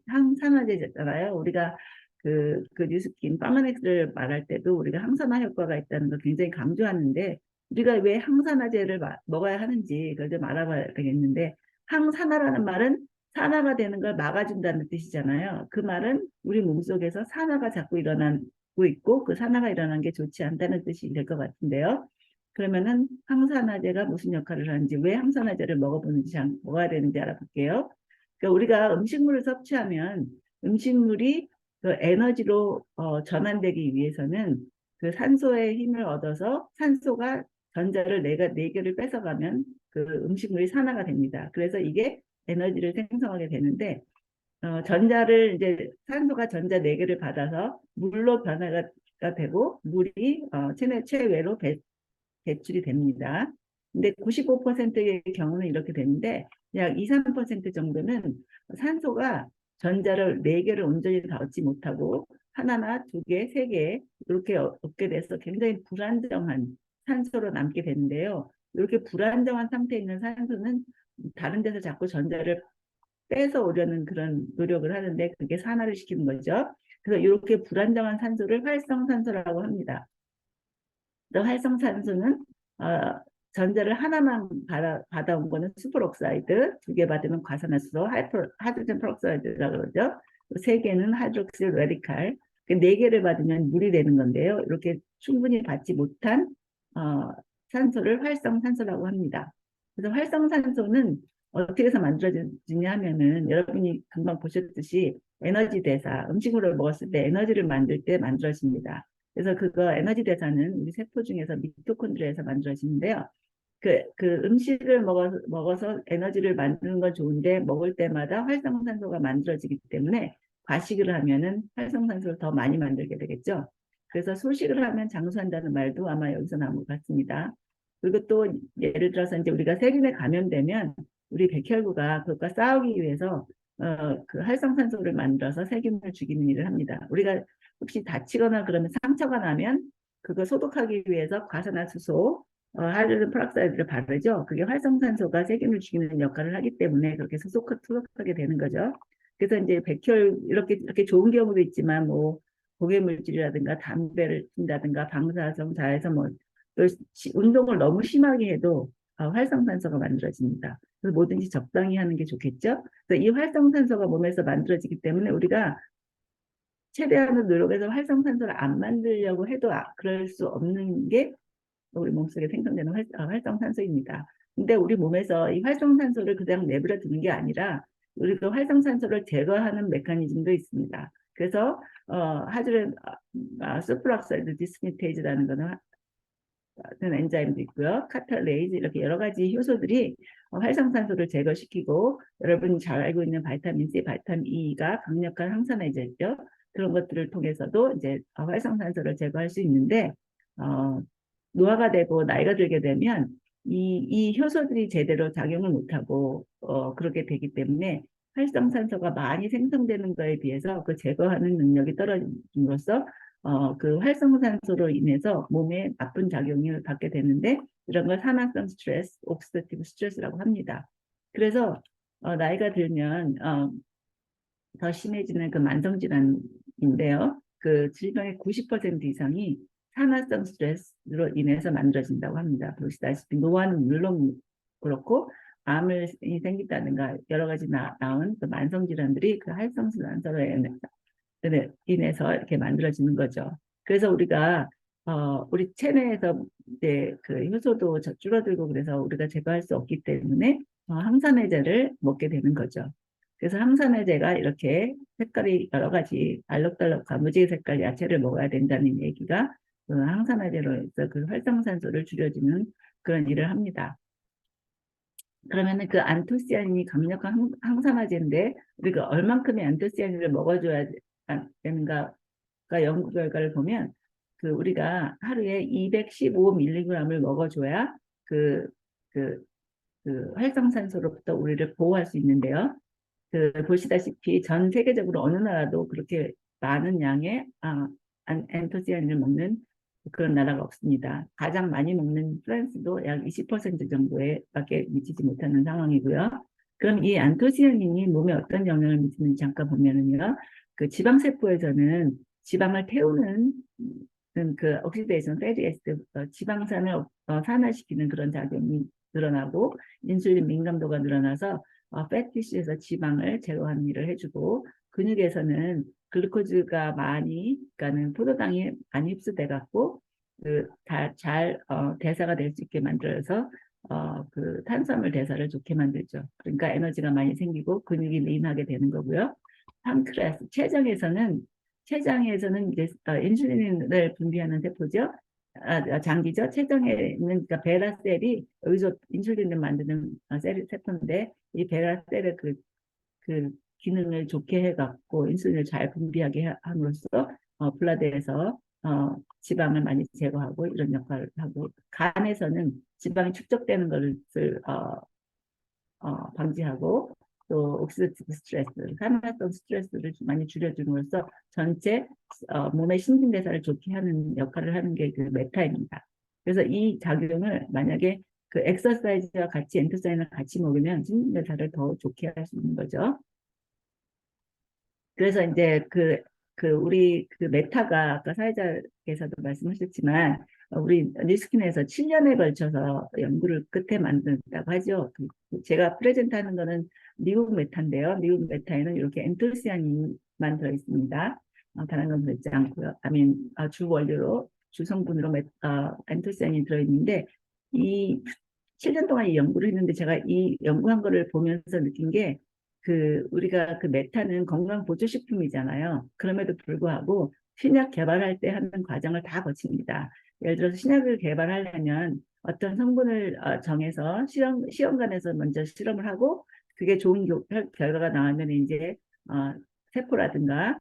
항산화제잖아요. 우리가 그 뉴스킨 파마넥스를 말할 때도 우리가 항산화 효과가 있다는 걸 굉장히 강조하는데 우리가 왜 항산화제를 먹어야 하는지 그걸 좀 알아봐야 되겠는데 항산화라는 말은 산화가 되는 걸 막아준다는 뜻이잖아요. 그 말은 우리 몸속에서 산화가 자꾸 일어나고 있고 그 산화가 일어난 게 좋지 않다는 뜻이 될 것 같은데요. 그러면은 항산화제가 무슨 역할을 하는지 왜 항산화제를 먹어야 되는지 알아볼게요. 그러니까 우리가 음식물을 섭취하면 음식물이 그 에너지로 전환되기 위해서는 그 산소의 힘을 얻어서 산소가 전자를 네 개를 뺏어가면 그 음식물이 산화가 됩니다. 그래서 이게 에너지를 생성하게 되는데 전자를 이제 산소가 전자 4개를 받아서 물로 변화가 되고 물이 체외로 배출이 됩니다. 근데 95%의 경우는 이렇게 되는데 약 2, 3% 정도는 산소가 전자를 4개를 온전히 다 얻지 못하고 하나나 2개, 3개 이렇게 얻게 돼서 굉장히 불안정한 산소로 남게 되는데요. 이렇게 불안정한 상태에 있는 산소는 다른 데서 자꾸 전자를 뺏어 오려는 그런 노력을 하는데 그게 산화를 시키는 거죠. 그래서 이렇게 불안정한 산소를 활성산소라고 합니다. 활성산소는 전자를 하나만 받아온 거는 슈퍼옥사이드, 2개 받으면 과산화수소, 하이드로젠 페록사이드라고 그러죠. 3개는 하이드록실 레디칼, 4개를 받으면 물이 되는 건데요. 이렇게 충분히 받지 못한 산소를 활성산소라고 합니다. 그래서 활성산소는 어떻게 해서 만들어지냐 하면은 여러분이 금방 보셨듯이 에너지 대사, 음식물을 먹었을 때 에너지를 만들 때 만들어집니다. 그래서 그거 에너지 대사는 우리 세포 중에서 미토콘드리아에서 만들어지는데요. 그 음식을 먹어서 에너지를 만드는 건 좋은데 먹을 때마다 활성산소가 만들어지기 때문에 과식을 하면은 활성산소를 더 많이 만들게 되겠죠. 그래서 소식을 하면 장수한다는 말도 아마 여기서 나온 것 같습니다. 그리고 또 예를 들어서 이제 우리가 세균에 감염되면 우리 백혈구가 그것과 싸우기 위해서 그 활성산소를 만들어서 세균을 죽이는 일을 합니다. 우리가 혹시 다치거나 그러면 상처가 나면 그거 소독하기 위해서 과산화수소, 하이드로겐 페락사이드를 바르죠. 그게 활성산소가 세균을 죽이는 역할을 하기 때문에 그렇게 소독하게 되는 거죠. 그래서 이제 백혈 이렇게 좋은 경우도 있지만 뭐 고개 물질이라든가 담배를 핀다든가 방사성 자해서 뭐 또 운동을 너무 심하게 해도 활성산소가 만들어집니다. 그래서 뭐든지 적당히 하는 게 좋겠죠. 그래서 이 활성산소가 몸에서 만들어지기 때문에 우리가 최대한의 노력해서 활성산소를 안 만들려고 해도 그럴 수 없는 게 우리 몸속에 생성되는 활성산소입니다. 근데 우리 몸에서 이 활성산소를 그냥 내버려 두는 게 아니라 우리가 활성산소를 제거하는 메커니즘도 있습니다. 그래서 하드렌 수프락사이드 디스미테이즈라는 거는 엔자임도 있고요. 카탈레이즈 이렇게 여러 가지 효소들이 활성산소를 제거시키고 여러분이 잘 알고 있는 바이타민 C, 바이타민 E가 강력한 항산화제죠. 그런 것들을 통해서도 이제 활성산소를 제거할 수 있는데 노화가 되고 나이가 들게 되면 이 효소들이 제대로 작용을 못하고 그렇게 되기 때문에 활성산소가 많이 생성되는 거에 비해서 그 제거하는 능력이 떨어짐으로써 그 활성산소로 인해서 몸에 나쁜 작용을 받게 되는데 이런 걸 산화성 스트레스, 옥시다티브 스트레스라고 합니다. 그래서 나이가 들면 더 심해지는 그 만성질환인데요. 그 질병의 90% 이상이 산화성 스트레스로 인해서 만들어진다고 합니다. 보시다시피 노화는 물론 그렇고 암이 생긴다든가 여러 가지 나온 그 만성질환들이 그 활성산소로 인해서 이렇게 만들어지는 거죠. 그래서 우리가 우리 체내에서 이제 그 효소도 줄어들고 그래서 우리가 제거할 수 없기 때문에 항산화제를 먹게 되는 거죠. 그래서 항산화제가 이렇게 색깔이 여러 가지 알록달록한 무지개 색깔 야채를 먹어야 된다는 얘기가 그 항산화제로 해서 그 활성산소를 줄여주는 그런 일을 합니다. 그러면은 그 안토시아닌이 강력한 항산화제인데 우리가 얼만큼의 안토시아닌을 먹어줘야 되는가가 연구 결과를 보면 그 우리가 하루에 215mg을 먹어줘야 그 활성산소로부터 우리를 보호할 수 있는데요. 보시다시피 전 세계적으로 어느 나라도 그렇게 많은 양의 안토시아닌을 먹는 그런 나라가 없습니다. 가장 많이 먹는 프랑스도 약 20% 정도에 밖에 미치지 못하는 상황이고요. 그럼 이 안토시아닌이 몸에 어떤 영향을 미치는지 잠깐 보면은요. 그 지방세포에서는 지방을 태우는 그 옥시데이션 패티 에시드 지방산을 산화시키는 그런 작용이 늘어나고 인슐린 민감도가 늘어나서 패티시에서 지방을 제거하는 일을 해주고 근육에서는 글루코즈가 많이 그러니까는 포도당이 많이 흡수돼 갖고 잘 대사가 될 수 있게 만들어서 그 탄수화물 대사를 좋게 만들죠. 그러니까 에너지가 많이 생기고 근육이 리인하게 되는 거고요. 판크레아스 췌장에서는 이제 인슐린을 분비하는 세포죠. 장기죠. 췌장에 있는 그러니까 베라셀이 여기서 인슐린을 만드는 세포인데 이 베라셀의 그 기능을 좋게 해갖고 인슐린을 잘 분비하게 함으로써 블라드에서 지방을 많이 제거하고 이런 역할을 하고 간에서는 지방이 축적되는 것을 방지하고 또 옥시다티브 스트레스, 산화성 스트레스를 많이 줄여줌으로써 전체 몸의 신진대사를 좋게 하는 역할을 하는 게 그 메타입니다. 그래서 이 작용을 만약에 그 엑서사이즈와 같이 엔토사인을 같이 먹으면 신진대사를 더 좋게 할 수 있는 거죠. 그래서 이제 우리 그 메타가 아까 사회자께서도 말씀하셨지만 우리 뉴스킨에서 7년에 걸쳐서 연구를 끝에 만든다고 하죠. 제가 프레젠트 하는 거는 미국 메타인데요. 미국 메타에는 이렇게 엔토시아닌만 들어있습니다. 다른 건 들어있지 않고요. 주 원료로 주 성분으로 엔토시아닌이 들어있는데 이 7년 동안 이 연구를 했는데 제가 이 연구한 거를 보면서 느낀 게 우리가 그 메타는 건강보조식품이잖아요. 그럼에도 불구하고 신약 개발할 때 하는 과정을 다 거칩니다. 예를 들어서 신약을 개발하려면 어떤 성분을 정해서 시험관에서 먼저 실험을 하고 그게 좋은 결과가 나오면 이제 세포라든가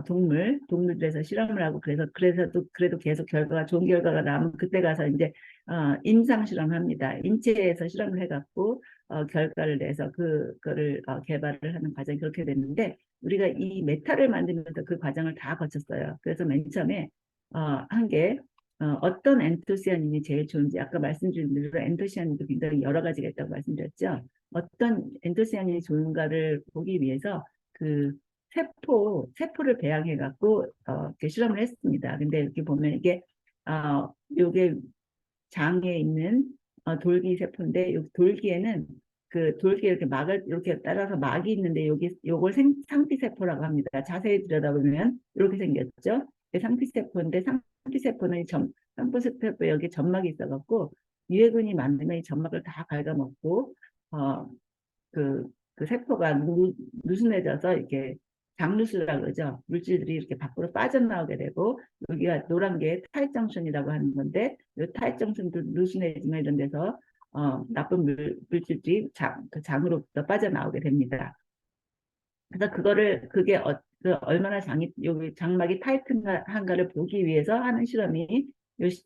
동물들에서 실험을 하고 그래도 계속 좋은 결과가 나오면 그때 가서 이제 임상 실험을 합니다. 인체에서 실험을 해갖고 결과를 내서 그거를 개발을 하는 과정이 그렇게 됐는데 우리가 이 메타를 만들면서 그 과정을 다 거쳤어요. 그래서 맨 처음에 한 게 어떤 엔토시아닌이 제일 좋은지 아까 말씀드린 대로 엔토시아닌도 굉장히 여러 가지가 있다고 말씀드렸죠. 어떤 엔토시아닌이 좋은가를 보기 위해서 그 세포를 배양해 갖고 이렇게 실험을 했습니다. 근데 이렇게 보면 요게 장에 있는 돌기 세포인데 요 돌기에는 그 돌기에 이렇게 따라서 막이 있는데 요걸 상피세포라고 합니다. 자세히 들여다보면 이렇게 생겼죠. 상피세포인데 상피세포는 상피세포 여기 점막이 있어갖고 유해균이 많으면 이 점막을 다 갉아먹고 그 세포가 누순해져서 이렇게 장누수라고 그러죠. 물질들이 이렇게 밖으로 빠져나오게 되고 여기가 노란 게 타입 정션이라고 하는 건데 이 타입 정션도 누순해지면 이런 데서 나쁜 물질들이 그 장으로부터 빠져나오게 됩니다. 그래서 그게 얼마나 여기 장막이 타이트한가를 보기 위해서 하는 실험이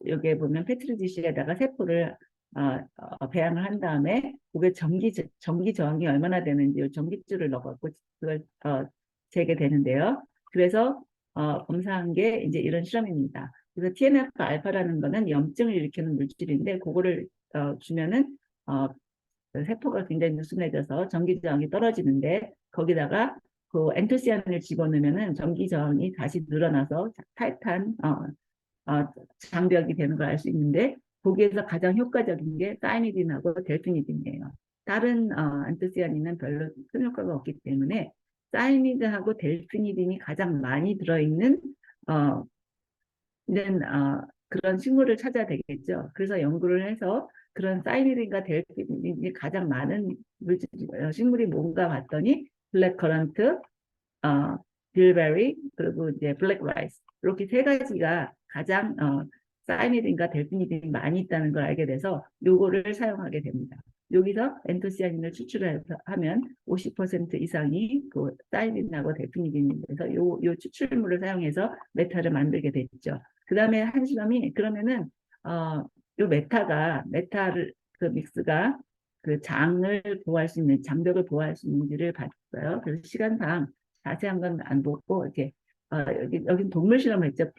여기에 보면 페트리디시에다가 세포를 배양을 한 다음에 그게 전기 저항이 얼마나 되는지 전기줄을 넣어갖고 그걸 재게 되는데요. 그래서 검사한 게 이제 이런 실험입니다. 그래서 TNF 알파라는 거는 염증을 일으키는 물질인데 그거를 주면은 세포가 굉장히 느슨해져서 전기 저항이 떨어지는데 거기다가 그 엔토시안을 집어넣으면은 전기 저항이 다시 늘어나서 타이트한 장벽이 되는 걸 알 수 있는데 거기에서 가장 효과적인 게 사이니딘하고 델피니딘이에요. 다른 엔토시아닌은 별로 큰 효과가 없기 때문에 사이니드하고 델피니딘이 가장 많이 들어있는 그런 식물을 찾아야 되겠죠. 그래서 연구를 해서 그런 사이니딘과 델피닌이 가장 많은 식물이 뭔가 봤더니 블랙커런트, 빌베리, 그리고 이제 블랙라이스 이렇게 세 가지가 가장 사이니딘과 델피니딘이 많이 있다는 걸 알게 돼서 요거를 사용하게 됩니다. 여기서 엔토시아닌을 추출하면 50% 이상이 그 사이닌하고 델피니딘에서 요 추출물을 사용해서 메타를 만들게 됐죠. 그 다음에 한 실험이 그러면은 요 메타를 그 믹스가 그 장벽을 보호할 수 있는지를 봤어요. 그래서 시간상 자세한 건 안 보고 이렇게 여기 동물 실험을 했죠.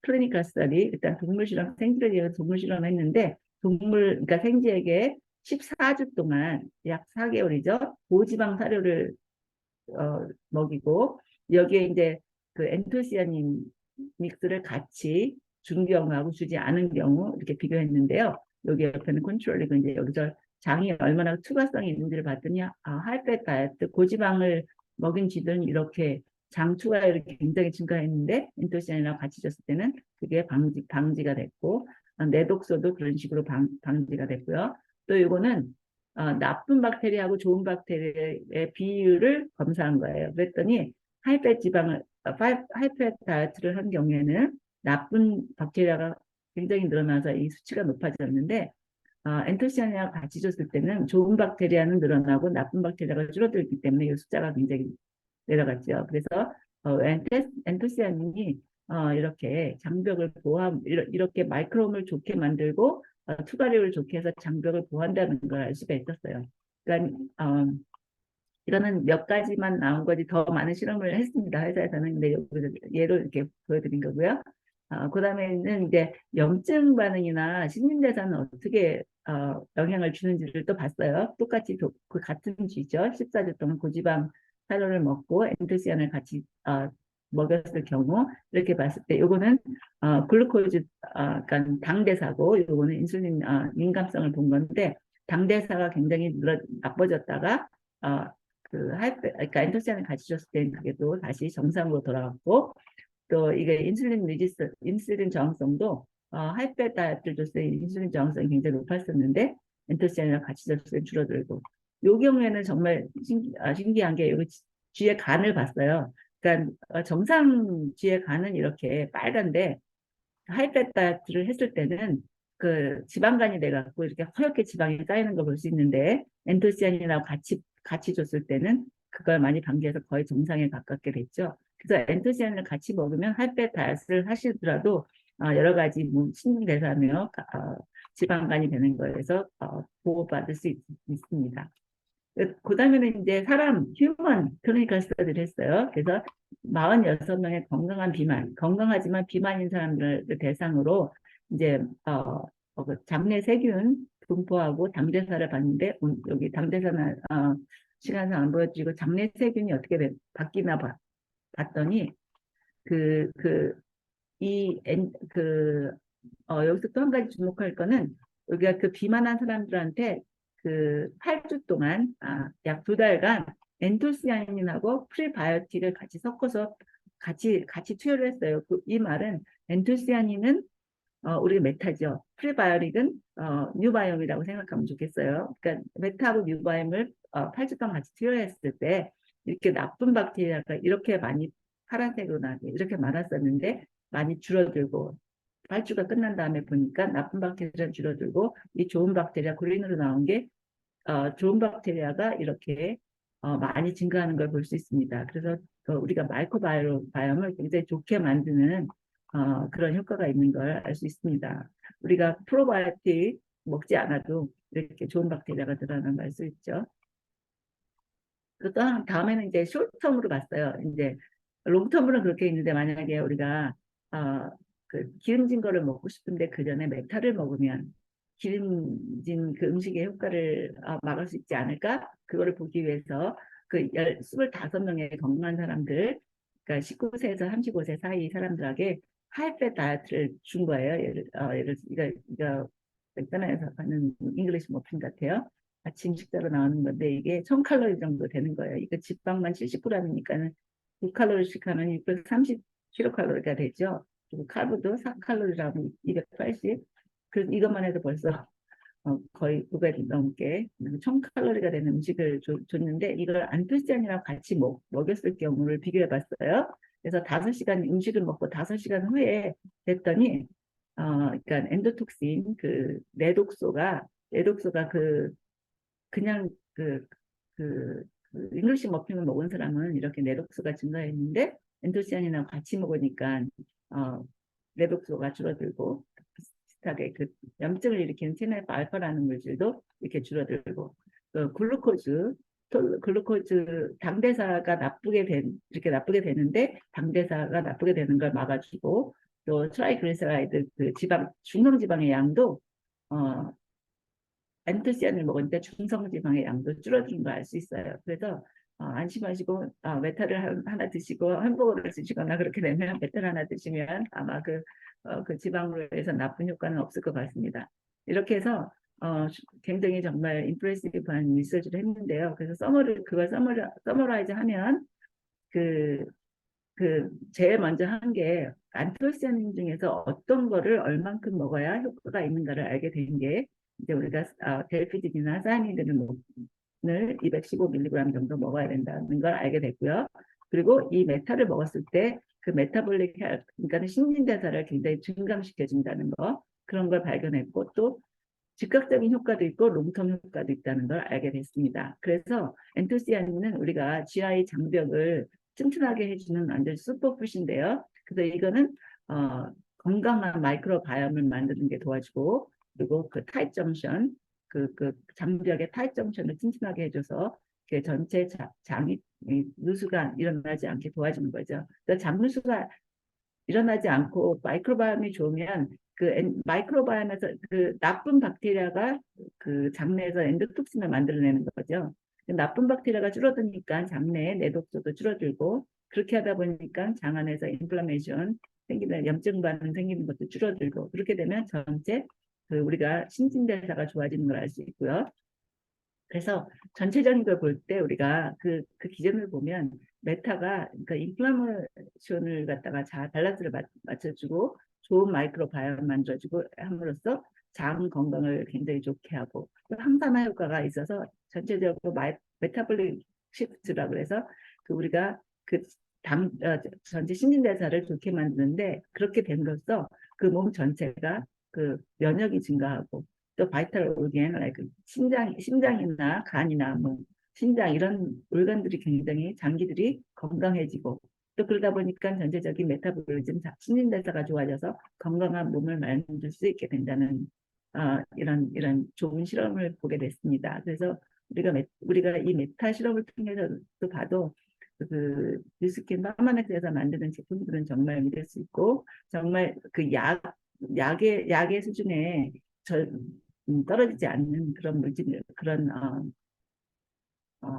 클리니컬 스터디 일단 동물 실험 생쥐를 위해서 동물 실험을 했는데 그러니까 생쥐에게 14주 동안 약 4개월이죠. 고지방 사료를 먹이고 여기에 이제 그 엔토시아닌 믹스를 같이 준 경우하고 주지 않은 경우 이렇게 비교했는데요. 여기 옆에는 컨트롤이고 이제 여기서 장이 얼마나 투과성이 있는지를 봤더니 하이팻 다이어트 고지방을 먹인 쥐들은 이렇게 장 투과율이 굉장히 증가했는데 엔토시아닌이랑 같이 줬을 때는 그게 방지가 됐고 내독소도 그런 식으로 방지가 됐고요. 또 이거는 나쁜 박테리아하고 좋은 박테리아의 비율을 검사한 거예요. 그랬더니 하이팻 다이어트를 한 경우에는 나쁜 박테리아가 굉장히 늘어나서 이 수치가 높아졌는데 엔토시아닌이랑 같이 줬을 때는 좋은 박테리아는 늘어나고 나쁜 박테리아가 줄어들기 때문에 이 숫자가 굉장히 내려갔죠. 그래서 엔토시아닌이 이렇게 장벽을 이렇게 마이크롬을 좋게 만들고 투과력을 좋게 해서 장벽을 보호한다는 걸 알 수가 있었어요. 그러니까 이거는 몇 가지만 나온 거지 더 많은 실험을 했습니다. 회사에서는. 근데 여기서 예로 이렇게 보여드린 거고요. 그 다음에는 이제 염증 반응이나 신진대사는 어떻게 영향을 주는지를 또 봤어요. 똑같이 그 같은 쥐죠. 14주 동안 고지방 사료를 먹고 엔토시안을 같이 먹였을 경우 이렇게 봤을 때 요거는 글루코즈 그러니까 당대사고 요거는 인슐린 민감성을 본 건데 당대사가 굉장히 나빠졌다가 그러니까 엔토시안을 같이 줬을 때는 그게 또 다시 정상으로 돌아왔고 또 이게 인슐린 저항성도 하이팻 다이어트를 줬을 때 인슐린 저항성이 굉장히 높았었는데 엔토시안이랑 같이 줬을 때 줄어들고 요 경우에는 정말 신기한 게 여기 쥐의 간을 봤어요. 그러니까 정상 쥐의 간은 이렇게 빨간데 하이패 다이어트를 했을 때는 그 지방간이 돼갖고 이렇게 허옇게 지방이 쌓이는 걸 볼 수 있는데 엔토시아닌하고 같이 줬을 때는 그걸 많이 방기해서 거의 정상에 가깝게 됐죠. 그래서 엔토시아닌을 같이 먹으면 하이패 다이어트를 하시더라도 여러 가지 뭐 신진대사며 지방간이 되는 거에서 보호받을 수 있습니다. 그 다음에는 이제 사람, 휴먼 클리니컬 스터디를 했어요. 그래서 46명의 건강하지만 비만인 사람들을 대상으로 이제 그 장내 세균 분포하고 당대사를 봤는데 여기 당대사는 시간상 안 보여드리고 장내 세균이 어떻게 바뀌나 봤더니 여기서 또 한 가지 주목할 거는 여기가 그 비만한 사람들한테 그 8주 동안 약 2달간 엔토시아닌하고 프리바이오틱을 같이 섞어서 같이 투여를 했어요. 이 말은 엔토시아닌은 우리가 메타죠. 프리바이오틱은 뉴바이옴이라고 생각하면 좋겠어요. 그러니까 메타하고 뉴바이옴을 8주 동안 같이 투여했을 때 이렇게 나쁜 박테리아가 이렇게 많이 파란색으로 나게 이렇게 많았었는데 많이 줄어들고 8주가 끝난 다음에 보니까 나쁜 박테리아는 줄어들고 이 좋은 박테리아 그린으로 나온 게 좋은 박테리아가 이렇게 많이 증가하는 걸 볼 수 있습니다. 그래서 우리가 마이크로바이옴을 굉장히 좋게 만드는 그런 효과가 있는 걸 알 수 있습니다. 우리가 프로바이오틱 먹지 않아도 이렇게 좋은 박테리아가 들어가는 걸 알 수 있죠. 그 다음에는 이제 숏텀으로 봤어요. 이제 롱텀으로는 그렇게 있는데 만약에 우리가 그 기름진 거를 먹고 싶은데 그 전에 메타를 먹으면 기름진 그 음식의 효과를 막을 수 있지 않을까? 그거를 보기 위해서 그 25명의 건강한 사람들, 그러니까 19세에서 35세 사이 사람들에게 하이패 다이어트를 준 거예요. 이거 맥도날드에서 파는 잉글리시 머핀 같아요. 아침 식사로 나오는 건데 이게 1000칼로리 정도 되는 거예요. 이거 지방만 70g이니까는 9칼로리씩 하면 630kcal가 되죠. 그리고 카브도 4칼로리라면 280. 그래서 이것만 해도 벌써 거의 9배 넘게 1000칼로리가 되는 음식을 줬는데 이걸 안토시아닌이랑 같이 먹였을 경우를 비교해 봤어요. 그래서 5시간 음식을 먹고 5시간 후에 됐더니 그러니까 엔도톡신 그 내독소가 그냥 잉글리시 머핀을 먹은 사람은 이렇게 내독소가 증가했는데 엔토시아닌이랑 같이 먹으니까 내독소가 줄어들고 비슷하게 그 염증을 일으키는 TNF 알파라는 물질도 이렇게 줄어들고 글루코즈 당대사가 이렇게 나쁘게 되는데 당대사가 나쁘게 되는 걸 막아주고 또 트라이글리세라이드 그 중성지방의 양도 엔토시아닌을 먹으니까 중성지방의 양도 줄어드는 걸 알 수 있어요. 그래서 안심하시고 메타를 하나 드시고 햄버거를 드시거나 그렇게 되면 메타를 하나 드시면 아마 그 지방으로 해서 나쁜 효과는 없을 것 같습니다. 이렇게 해서 굉장히 정말 임프레시브한 리서치를 했는데요. 그래서 그걸 서머라이즈 하면 제일 먼저 한 게 안토시아닌 중에서 어떤 거를 얼만큼 먹어야 효과가 있는가를 알게 된 게 이제 우리가 델피딘이나 사이니드를 215mg 정도 먹어야 된다는 걸 알게 됐고요. 그리고 이 메타를 먹었을 때 그 메타볼릭 그러니까 신진대사를 굉장히 증강시켜준다는 거 그런 걸 발견했고 또 즉각적인 효과도 있고 롱텀 효과도 있다는 걸 알게 됐습니다. 그래서 엔토시아닌은 우리가 GI 장벽을 튼튼하게 해주는 완전 슈퍼푸시인데요. 그래서 이거는 건강한 마이크로바이옴을 만드는 게 도와주고 그리고 그 타입 정션 그 장벽의 타입 정션을 튼튼하게 해줘서 그 전체 장이 누수가 일어나지 않게 도와주는 거죠. 그러니까 장누수가 일어나지 않고 마이크로바이옴이 좋으면 마이크로바이옴에서 그 나쁜 박테리아가 그 장내에서 엔도톡신을 만들어내는 거죠. 나쁜 박테리아가 줄어드니까 장내에 내독소도 줄어들고 그렇게 하다 보니까 장 안에서 인플라메이션 생기는 염증 반응 생기는 것도 줄어들고 그렇게 되면 전체 우리가 신진대사가 좋아지는 걸 알 수 있고요. 그래서 전체적인 걸 볼 때 우리가 그 기준을 보면 메타가 그러니까 인플라메이션을 갖다가 밸런스를 맞춰주고 좋은 마이크로바이옴 만들어주고 함으로써 장 건강을 굉장히 좋게 하고 또 항산화 효과가 있어서 전체적으로 메타볼릭 시프트라고 해서 그 우리가 그 전체 신진대사를 좋게 만드는데 그렇게 됨으로써 그 몸 전체가 그 면역이 증가하고 또 바이탈 오르겐, 심장이나 간이나 뭐 신장 이런 organ들이 굉장히 장기들이 건강해지고 또 그러다 보니까 전체적인 메타볼리즘, 신진대사가 좋아져서 건강한 몸을 만들 수 있게 된다는 이런 좋은 실험을 보게 됐습니다. 그래서 우리가 이 메타 실험을 통해서도 봐도 그 뉴스킨 파마넥스에서 만드는 제품들은 정말 믿을 수 있고 정말 그 약의 수준에 떨어지지 않는 그런 물질 그런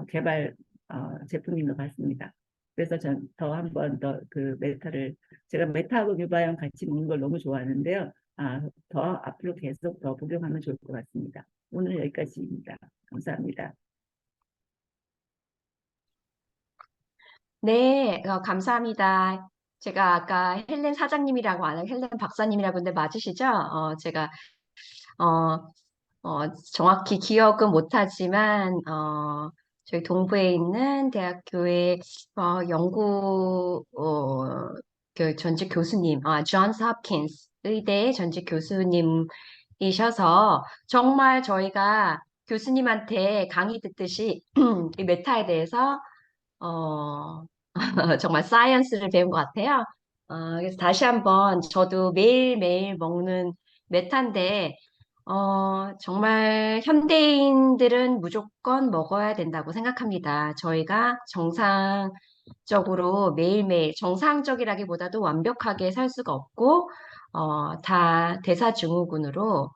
개발 제품인 것 같습니다. 그래서 전 더 한 번 더 그 제가 메타하고 뉴바이온 같이 먹는 걸 너무 좋아하는데요. 더 앞으로 계속 더 복용하면 좋을 것 같습니다. 오늘 여기까지입니다. 감사합니다. 네, 감사합니다. 제가 아까 헬렌 사장님이라고 안 하고 헬렌 박사님이라고 했는데 맞으시죠? 제가 어, 정확히 기억은 못하지만 저희 동부에 있는 대학교의 연구 그 전직 교수님, 존스 홉킨스 의대의 전직 교수님이셔서 정말 저희가 교수님한테 강의 듣듯이 이 메타에 대해서 어, 정말 사이언스를 배운 것 같아요. 그래서 다시 한번 저도 매일매일 먹는 메타인데, 정말 현대인들은 무조건 먹어야 된다고 생각합니다. 저희가 정상적으로 매일매일, 정상적이라기보다도 완벽하게 살 수가 없고, 다 대사증후군으로,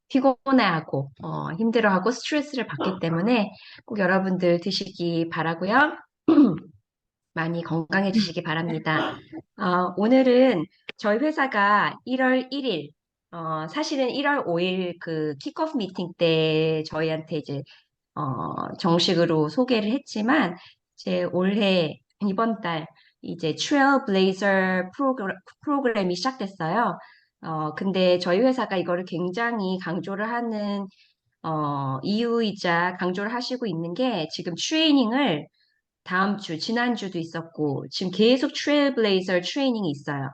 피곤해하고, 힘들어하고 스트레스를 받기 때문에 꼭 여러분들 드시기 바라고요. 많이 건강해지시기 바랍니다. 오늘은 저희 회사가 1월 1일, 사실은 1월 5일 그 킥오프 미팅 때 저희한테 이제 정식으로 소개를 했지만 이제 올해 이번 달 이제 트레일블레이저 프로그램이 시작됐어요. 근데 저희 회사가 이거를 굉장히 강조를 하는 이유이자 강조를 하시고 있는 게 지금 트레이닝을 다음 주, 지난주도 있었고, 지금 계속 트레일블레이저 트레이닝이 있어요.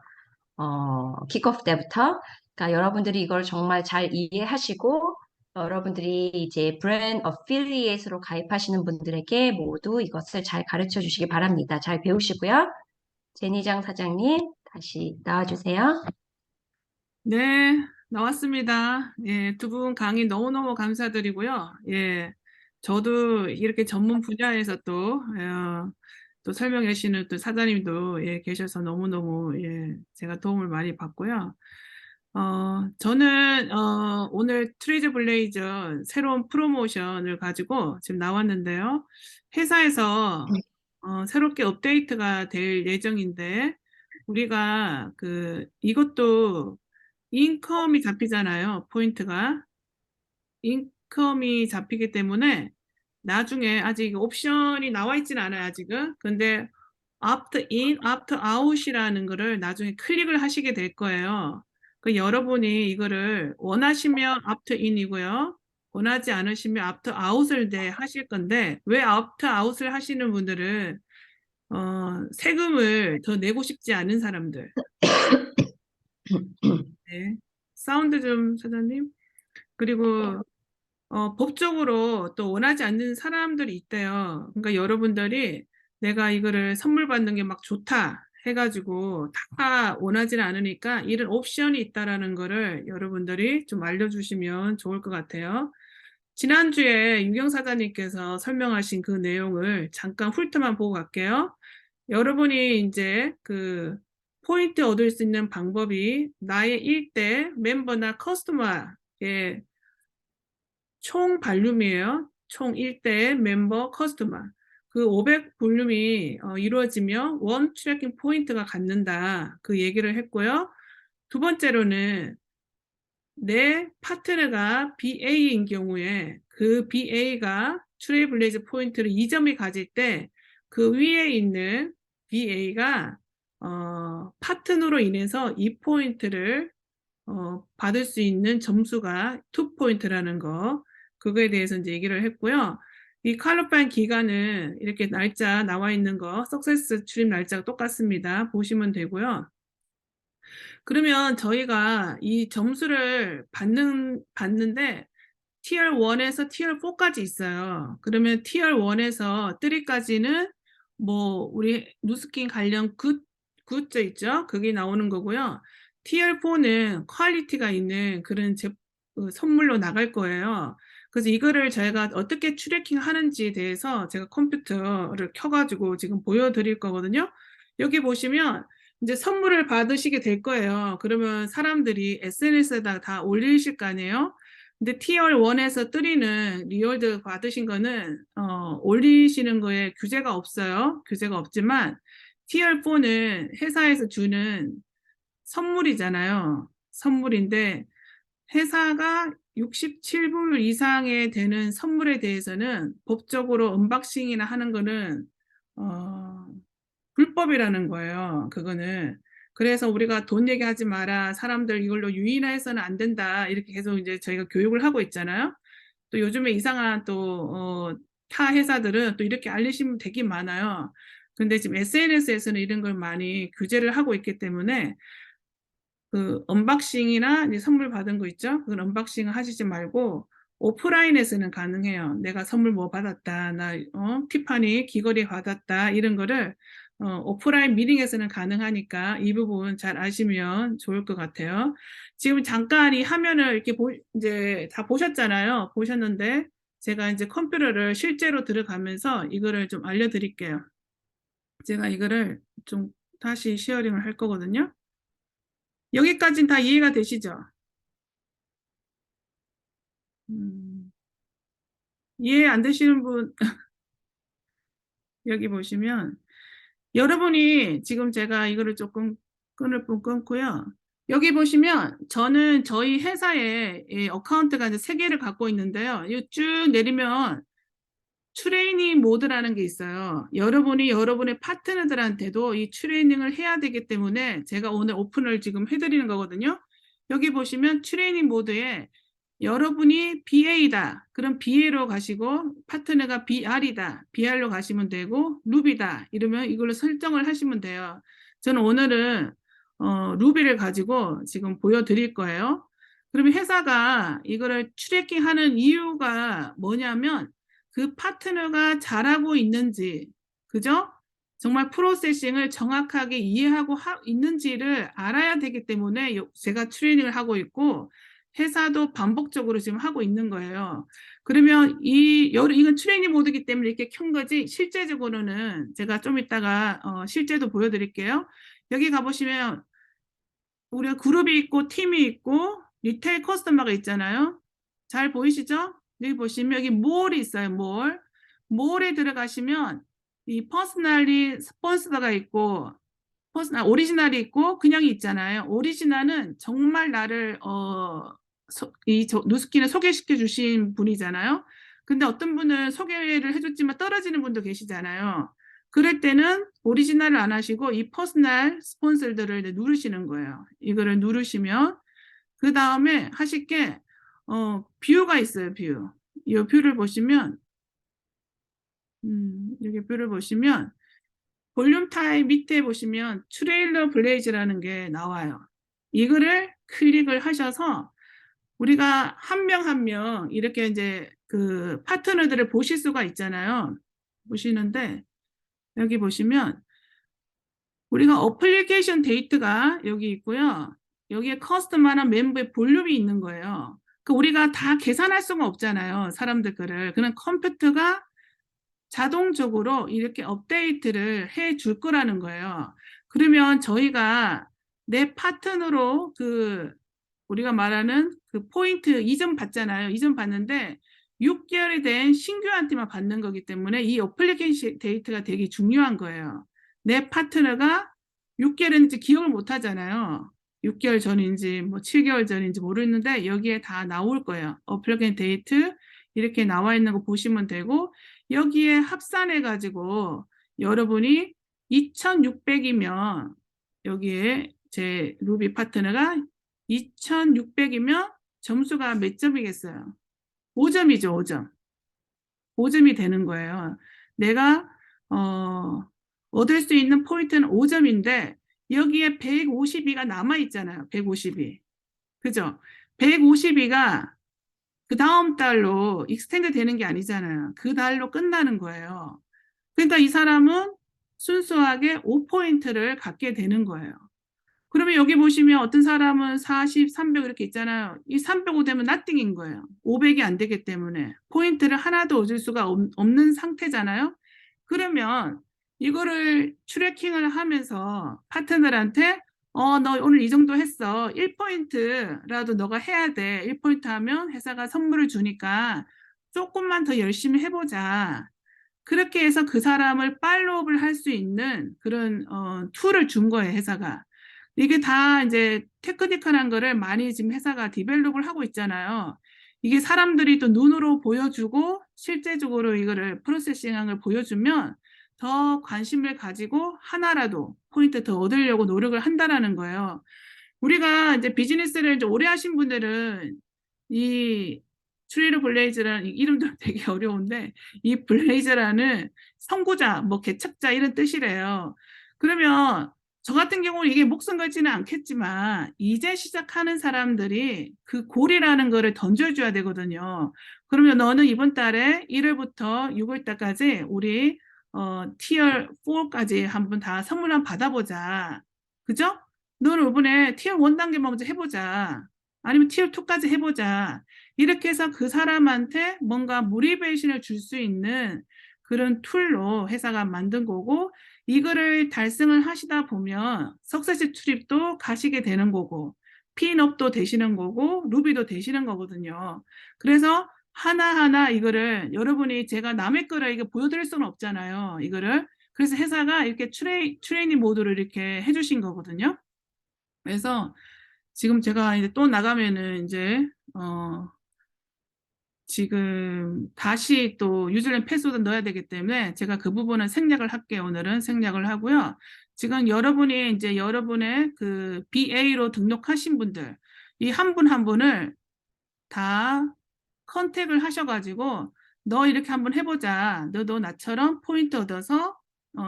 킥오프 때부터. 그러니까 여러분들이 이걸 정말 잘 이해하시고, 여러분들이 이제 브랜드 어필리에이트로 가입하시는 분들에게 모두 이것을 잘 가르쳐 주시기 바랍니다. 잘 배우시고요. 제니장 사장님, 다시 나와주세요. 네, 나왔습니다. 예, 두 분 강의 너무너무 감사드리고요. 예, 저도 이렇게 전문 분야에서 또 설명해 주시는 또 사장님도 예, 계셔서 너무너무 예, 제가 도움을 많이 받고요. 저는 오늘 트레이저 블레이저 새로운 프로모션을 가지고 지금 나왔는데요. 회사에서 새롭게 업데이트가 될 예정인데 우리가 이것도 인컴이 잡히잖아요. 포인트가. 인컴이 잡히기 때문에 나중에 아직 옵션이 나와 있지는 않아요. 아직은. 근데 opt in, opt out이라는 거를 나중에 클릭을 하시게 될 거예요. 여러분이 이거를 원하시면 opt in이고요. 원하지 않으시면 opt out을 하실 건데 왜 opt out을 하시는 분들은 세금을 더 내고 싶지 않은 사람들. 네. 사운드 좀 사장님. 그리고 법적으로 또 원하지 않는 사람들이 있대요. 그러니까 여러분들이 내가 이거를 선물 받는 게 막 좋다 해가지고 다 원하지는 않으니까 이런 옵션이 있다라는 거를 여러분들이 좀 알려주시면 좋을 것 같아요. 지난주에 유경 사장님께서 설명하신 그 내용을 잠깐 훑어만 보고 갈게요. 여러분이 이제 포인트 얻을 수 있는 방법이 나의 일대 멤버나 커스터머의 총 발륨이에요. 총 1대 멤버 커스터머. 그 500 볼륨이 이루어지면 원 트래킹 포인트가 갖는다. 그 얘기를 했고요. 두 번째로는 내 파트너가 BA인 경우에 그 BA가 트레이블레이즈 포인트를 2점이 가질 때 그 위에 있는 BA가 파트너로 인해서 이 포인트를 받을 수 있는 점수가 2포인트라는 거, 그거에 대해서 이제 얘기를 했고요. 이 퀄리파잉 기간은 이렇게 날짜 나와 있는 거, 석세스 출입 날짜가 똑같습니다. 보시면 되고요. 그러면 저희가 이 점수를 받는데 Tier 1에서 Tier 4까지 있어요. 그러면 Tier 1에서 3까지는 뭐 우리 누스킨 관련 굿즈 있죠? 그게 나오는 거고요. Tier 4는 퀄리티가 있는 그런 선물로 나갈 거예요. 그래서 이거를 저희가 어떻게 트래킹 하는지에 대해서 제가 컴퓨터를 켜가지고 지금 보여드릴 거거든요. 여기 보시면 이제 선물을 받으시게 될 거예요. 그러면 사람들이 SNS에다 다 올리실 거 아니에요? 근데 Tier 1에서 3는 리워드 받으신 거는 올리시는 거에 규제가 없어요. 규제가 없지만 Tier 4는 회사에서 주는 선물이잖아요. 선물인데 회사가 67불 이상에 되는 선물에 대해서는 법적으로 언박싱이나 하는 거는 불법이라는 거예요. 그거는. 그래서 우리가 돈 얘기하지 마라. 사람들 이걸로 유인해서는 안 된다. 이렇게 계속 이제 저희가 교육을 하고 있잖아요. 또 요즘에 이상한 또 타 회사들은 또 이렇게 알리시면 되게 많아요. 근데 지금 SNS에서는 이런 걸 많이 규제를 하고 있기 때문에 그 언박싱이나 이제 선물 받은 거 있죠? 그건 언박싱을 하시지 말고 오프라인에서는 가능해요. 내가 선물 뭐 받았다, 나 티파니 귀걸이 받았다 이런 거를 오프라인 미팅에서는 가능하니까 이 부분 잘 아시면 좋을 것 같아요. 지금 잠깐 이 화면을 이렇게 이제 다 보셨잖아요. 보셨는데 제가 이제 컴퓨터를 실제로 들어가면서 이거를 좀 알려드릴게요. 제가 이거를 좀 다시 쉐어링을 할 거거든요. 여기까지는 다 이해가 되시죠? 이해 안 되시는 분 여기 보시면 여러분이 지금 제가 이거를 조금 끊을 분 끊고요. 여기 보시면 저는 저희 회사에 어카운트가 이제 3개를 갖고 있는데요. 이 쭉 내리면 트레이닝 모드라는 게 있어요. 여러분이 여러분의 파트너들한테도 이 트레이닝을 해야 되기 때문에 제가 오늘 오픈을 지금 해드리는 거거든요. 여기 보시면 트레이닝 모드에 여러분이 BA다. 그럼 BA로 가시고 파트너가 BR이다. BR로 가시면 되고 루비다. 이러면 이걸로 설정을 하시면 돼요. 저는 오늘은 루비를 가지고 지금 보여드릴 거예요. 그러면 회사가 이거를 트래킹하는 이유가 뭐냐면 그 파트너가 잘하고 있는지, 그죠? 정말 프로세싱을 정확하게 이해하고 있는지를 알아야 되기 때문에 제가 트레이닝을 하고 있고 회사도 반복적으로 지금 하고 있는 거예요. 그러면 이건 트레이닝 모드이기 때문에 이렇게 켠 거지 실제적으로는 제가 좀 이따가 실제도 보여드릴게요. 여기 가보시면 우리가 그룹이 있고 팀이 있고 리테일 커스터머가 있잖아요. 잘 보이시죠? 여기 보시면 여기 몰이 있어요. 몰에 들어가시면 이 퍼스널리 스폰서가 있고 오리지널이 있고 그냥이 있잖아요. 오리지널은 정말 나를 누스킨을 소개시켜 주신 분이잖아요. 근데 어떤 분은 소개를 해줬지만 떨어지는 분도 계시잖아요. 그럴 때는 오리지널을 안 하시고 이 퍼스널 스폰서들을 누르시는 거예요. 이거를 누르시면 그 다음에 하실 게 뷰가 있어요. 뷰. 이 뷰를 보시면 여기 뷰를 보시면 볼륨 타입 밑에 보시면 트레일러 블레이즈라는 게 나와요. 이거를 클릭을 하셔서 우리가 한 명 한 명 이렇게 이제 그 파트너들을 보실 수가 있잖아요. 보시는데 여기 보시면 우리가 어플리케이션 데이트가 여기 있고요. 여기에 커스텀한 멤버의 볼륨이 있는 거예요. 그 우리가 다 계산할 수가 없잖아요. 사람들 거를. 그냥 컴퓨터가 자동적으로 이렇게 업데이트를 해 줄 거라는 거예요. 그러면 저희가 내 파트너로 우리가 말하는 그 포인트 이전 받잖아요. 이전 받는데 6개월이 된 신규한테만 받는 거기 때문에 이 어플리케이션 데이트가 되게 중요한 거예요. 내 파트너가 6개월인지 기억을 못 하잖아요. 6개월 전인지 뭐 7개월 전인지 모르는데 여기에 다 나올 거예요. 어플리케이션 데이트 이렇게 나와 있는 거 보시면 되고 여기에 합산해 가지고 여러분이 2600이면 여기에 제 루비 파트너가 2600이면 점수가 몇 점이겠어요? 5점이죠, 5점. 5점이 되는 거예요. 내가 얻을 수 있는 포인트는 5점인데 여기에 152가 남아 있잖아요. 152. 그죠? 152가 그 다음 달로 익스텐드 되는 게 아니잖아요. 그 달로 끝나는 거예요. 그러니까 이 사람은 순수하게 5포인트를 갖게 되는 거예요. 그러면 여기 보시면 어떤 사람은 40, 300 이렇게 있잖아요. 이 305 되면 nothing인 거예요. 500이 안 되기 때문에 포인트를 하나도 얻을 수가 없는 상태잖아요. 그러면 이거를 트래킹을 하면서 파트너한테 너 오늘 이 정도 했어. 1포인트라도 너가 해야 돼. 1포인트 하면 회사가 선물을 주니까 조금만 더 열심히 해보자. 그렇게 해서 그 사람을 팔로우업을 할 수 있는 그런 툴을 준 거예요, 회사가. 이게 다 이제 테크니컬한 거를 많이 지금 회사가 디벨롭을 하고 있잖아요. 이게 사람들이 또 눈으로 보여주고 실제적으로 이거를 프로세싱한 걸 보여주면 더 관심을 가지고 하나라도 포인트 더 얻으려고 노력을 한다라는 거예요. 우리가 이제 비즈니스를 이제 오래 하신 분들은 이 트레일 블레이즈라는 이름도 되게 어려운데 이 블레이즈라는 선구자, 뭐 개척자 이런 뜻이래요. 그러면 저 같은 경우는 이게 목숨 걸지는 않겠지만 이제 시작하는 사람들이 그 골이라는 거를 던져줘야 되거든요. 그러면 너는 이번 달에 1월부터 6월달까지 우리 티어 4까지 한번 다 선물 한번 받아보자. 그죠? 너는 이번에 티어 1 단계만 먼저 해보자. 아니면 티어 2까지 해보자. 이렇게 해서 그 사람한테 뭔가 모티베이션을 줄 수 있는 그런 툴로 회사가 만든 거고 이거를 달성을 하시다 보면 석세스 트립도 가시게 되는 거고 핀업도 되시는 거고 루비도 되시는 거거든요. 그래서 하나하나 이거를 여러분이 제가 남의 거를 이거 보여드릴 수는 없잖아요. 이거를 그래서 회사가 이렇게 트레이닝 모드를 이렇게 해주신 거거든요. 그래서 지금 제가 이제 또 나가면은 이제 지금 다시 또 유저네임 패스워드 넣어야 되기 때문에 제가 그 부분은 생략을 할게요. 오늘은 생략을 하고요. 지금 여러분이 이제 여러분의 그 BA로 등록하신 분들 이 한 분 한 분을 다 컨택을 하셔가지고 너 이렇게 한번 해보자. 너도 나처럼 포인트 얻어서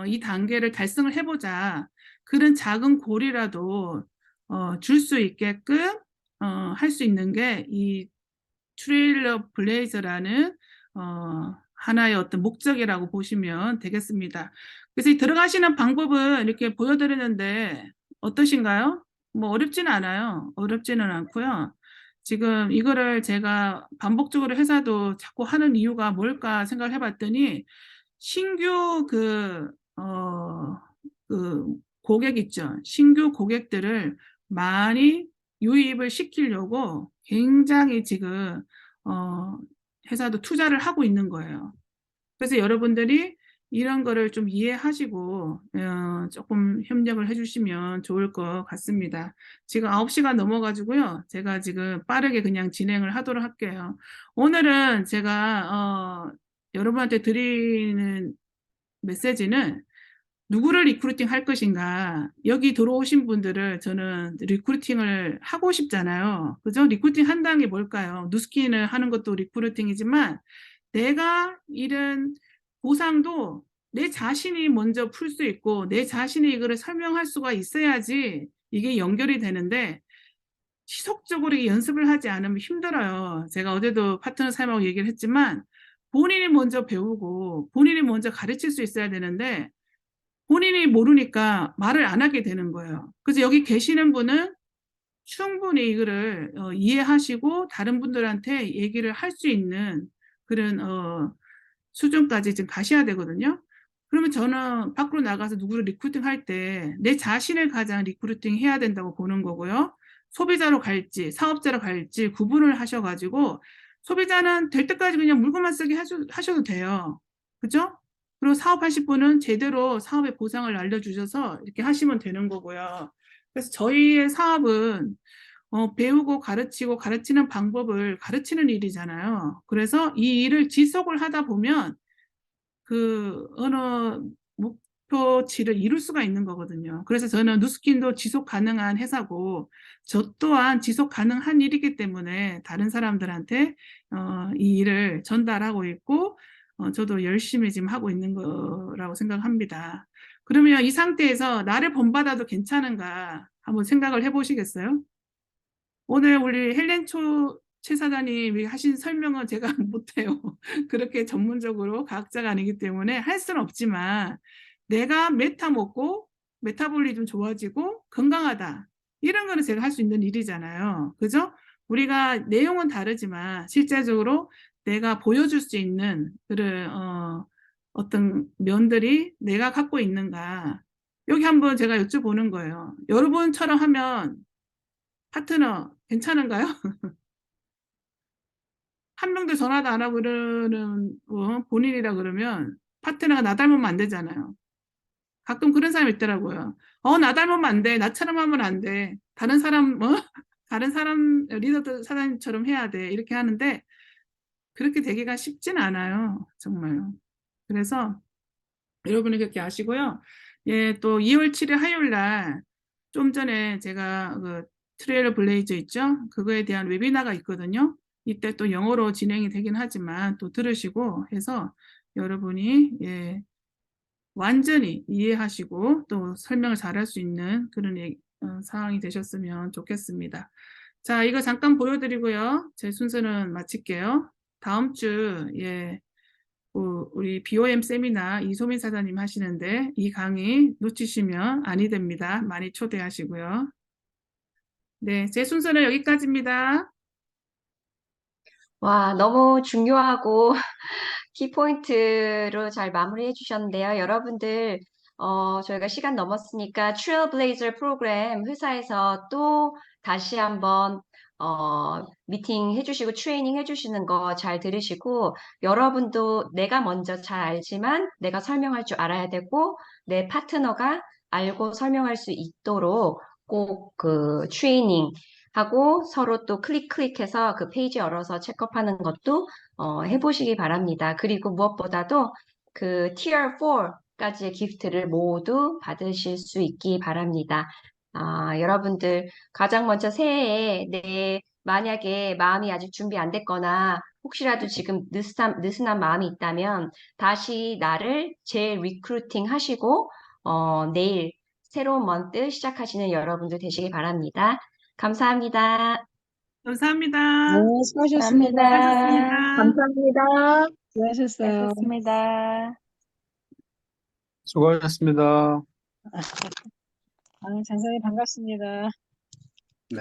이 단계를 달성을 해보자. 그런 작은 골이라도 줄 수 있게끔 할 수 있는 게 이 트레일러 블레이저라는 하나의 어떤 목적이라고 보시면 되겠습니다. 그래서 이 들어가시는 방법은 이렇게 보여드리는데 어떠신가요? 뭐 어렵지는 않아요. 어렵지는 않고요. 지금 이거를 제가 반복적으로 회사도 자꾸 하는 이유가 뭘까 생각을 해봤더니 신규 그 고객 있죠. 신규 고객들을 많이 유입을 시키려고 굉장히 지금 회사도 투자를 하고 있는 거예요. 그래서 여러분들이 이런 거를 좀 이해하시고 조금 협력을 해주시면 좋을 것 같습니다. 지금 9시가 넘어가지고요. 제가 지금 빠르게 그냥 진행을 하도록 할게요. 오늘은 제가 여러분한테 드리는 메시지는 누구를 리크루팅 할 것인가. 여기 들어오신 분들을 저는 리크루팅을 하고 싶잖아요. 그죠? 리크루팅 한다는 게 뭘까요? 뉴스킨을 하는 것도 리크루팅이지만 내가 이런 보상도 내 자신이 먼저 풀 수 있고 내 자신이 이거를 설명할 수가 있어야지 이게 연결이 되는데 지속적으로 연습을 하지 않으면 힘들어요. 제가 어제도 파트너 사임하고 얘기를 했지만 본인이 먼저 배우고 본인이 먼저 가르칠 수 있어야 되는데 본인이 모르니까 말을 안 하게 되는 거예요. 그래서 여기 계시는 분은 충분히 이거를 이해하시고 다른 분들한테 얘기를 할 수 있는 그런 수준까지 지금 가셔야 되거든요. 그러면 저는 밖으로 나가서 누구를 리크루팅 할 때 내 자신을 가장 리크루팅 해야 된다고 보는 거고요. 소비자로 갈지 사업자로 갈지 구분을 하셔가지고 소비자는 될 때까지 그냥 물건만 쓰게 하셔도 돼요. 그죠? 그리고 사업하실 분은 제대로 사업의 보상을 알려주셔서 이렇게 하시면 되는 거고요. 그래서 저희의 사업은 배우고 가르치고 가르치는 방법을 가르치는 일이잖아요. 그래서 이 일을 지속을 하다 보면 그 어느 목표치를 이룰 수가 있는 거거든요. 그래서 저는 누스킨도 지속 가능한 회사고 저 또한 지속 가능한 일이기 때문에 다른 사람들한테 이 일을 전달하고 있고 저도 열심히 지금 하고 있는 거라고 생각합니다. 그러면 이 상태에서 나를 본받아도 괜찮은가 한번 생각을 해보시겠어요? 오늘 우리 헬렌초 최 사장님이 하신 설명은 제가 못해요. 그렇게 전문적으로 과학자가 아니기 때문에 할 수는 없지만 내가 메타 먹고 메타볼리즘 좋아지고 건강하다. 이런 거는 제가 할 수 있는 일이잖아요. 그죠? 우리가 내용은 다르지만 실제적으로 내가 보여줄 수 있는 그런 어떤 면들이 내가 갖고 있는가. 여기 한번 제가 여쭤보는 거예요. 여러분처럼 하면 파트너 괜찮은가요? 한 명도 전화도 안 하고 이러는 본인이라 그러면 파트너가 나 닮으면 안 되잖아요. 가끔 그런 사람 있더라고요. 나 닮으면 안 돼. 나처럼 하면 안 돼. 다른 사람 다른 사람 리더들 사장님처럼 해야 돼. 이렇게 하는데 그렇게 되기가 쉽진 않아요. 정말요. 그래서 여러분이 그렇게 아시고요. 예, 또 2월 7일 화요일 날 좀 전에 제가 그 트레일러 블레이저 있죠? 그거에 대한 웨비나가 있거든요. 이때 또 영어로 진행이 되긴 하지만 또 들으시고 해서 여러분이 예, 완전히 이해하시고 또 설명을 잘할 수 있는 그런 상황이 되셨으면 좋겠습니다. 자, 이거 잠깐 보여드리고요. 제 순서는 마칠게요. 다음 주 예, 우리 BOM 세미나 이소민 사장님 하시는데 이 강의 놓치시면 아니 됩니다. 많이 초대하시고요. 네, 제 순서는 여기까지입니다. 와, 너무 중요하고 키포인트로 잘 마무리해 주셨는데요. 여러분들, 저희가 시간 넘었으니까 트레일블레이저 프로그램 회사에서 또 다시 한번 미팅 해주시고 트레이닝 해주시는 거 잘 들으시고 여러분도 내가 먼저 잘 알지만 내가 설명할 줄 알아야 되고 내 파트너가 알고 설명할 수 있도록 꼭 그 트레이닝 하고 서로 또 클릭해서 그 페이지 열어서 체크업하는 것도 해보시기 바랍니다. 그리고 무엇보다도 그 Tier 4까지의 기프트를 모두 받으실 수 있기 바랍니다. 여러분들 가장 먼저 새해에 만약에 마음이 아직 준비 안 됐거나 혹시라도 지금 느슨한 마음이 있다면 다시 나를 재리크루팅 하시고 내일 새로운 먼트 시작하시는 여러분들 되시기 바랍니다. 감사합니다. 감사합니다. 네, 수고하셨습니다. 감사합니다. 감사합니다. 수고하셨어요. 수고하셨습니다. 수고하셨습니다. 장사님 반갑습니다.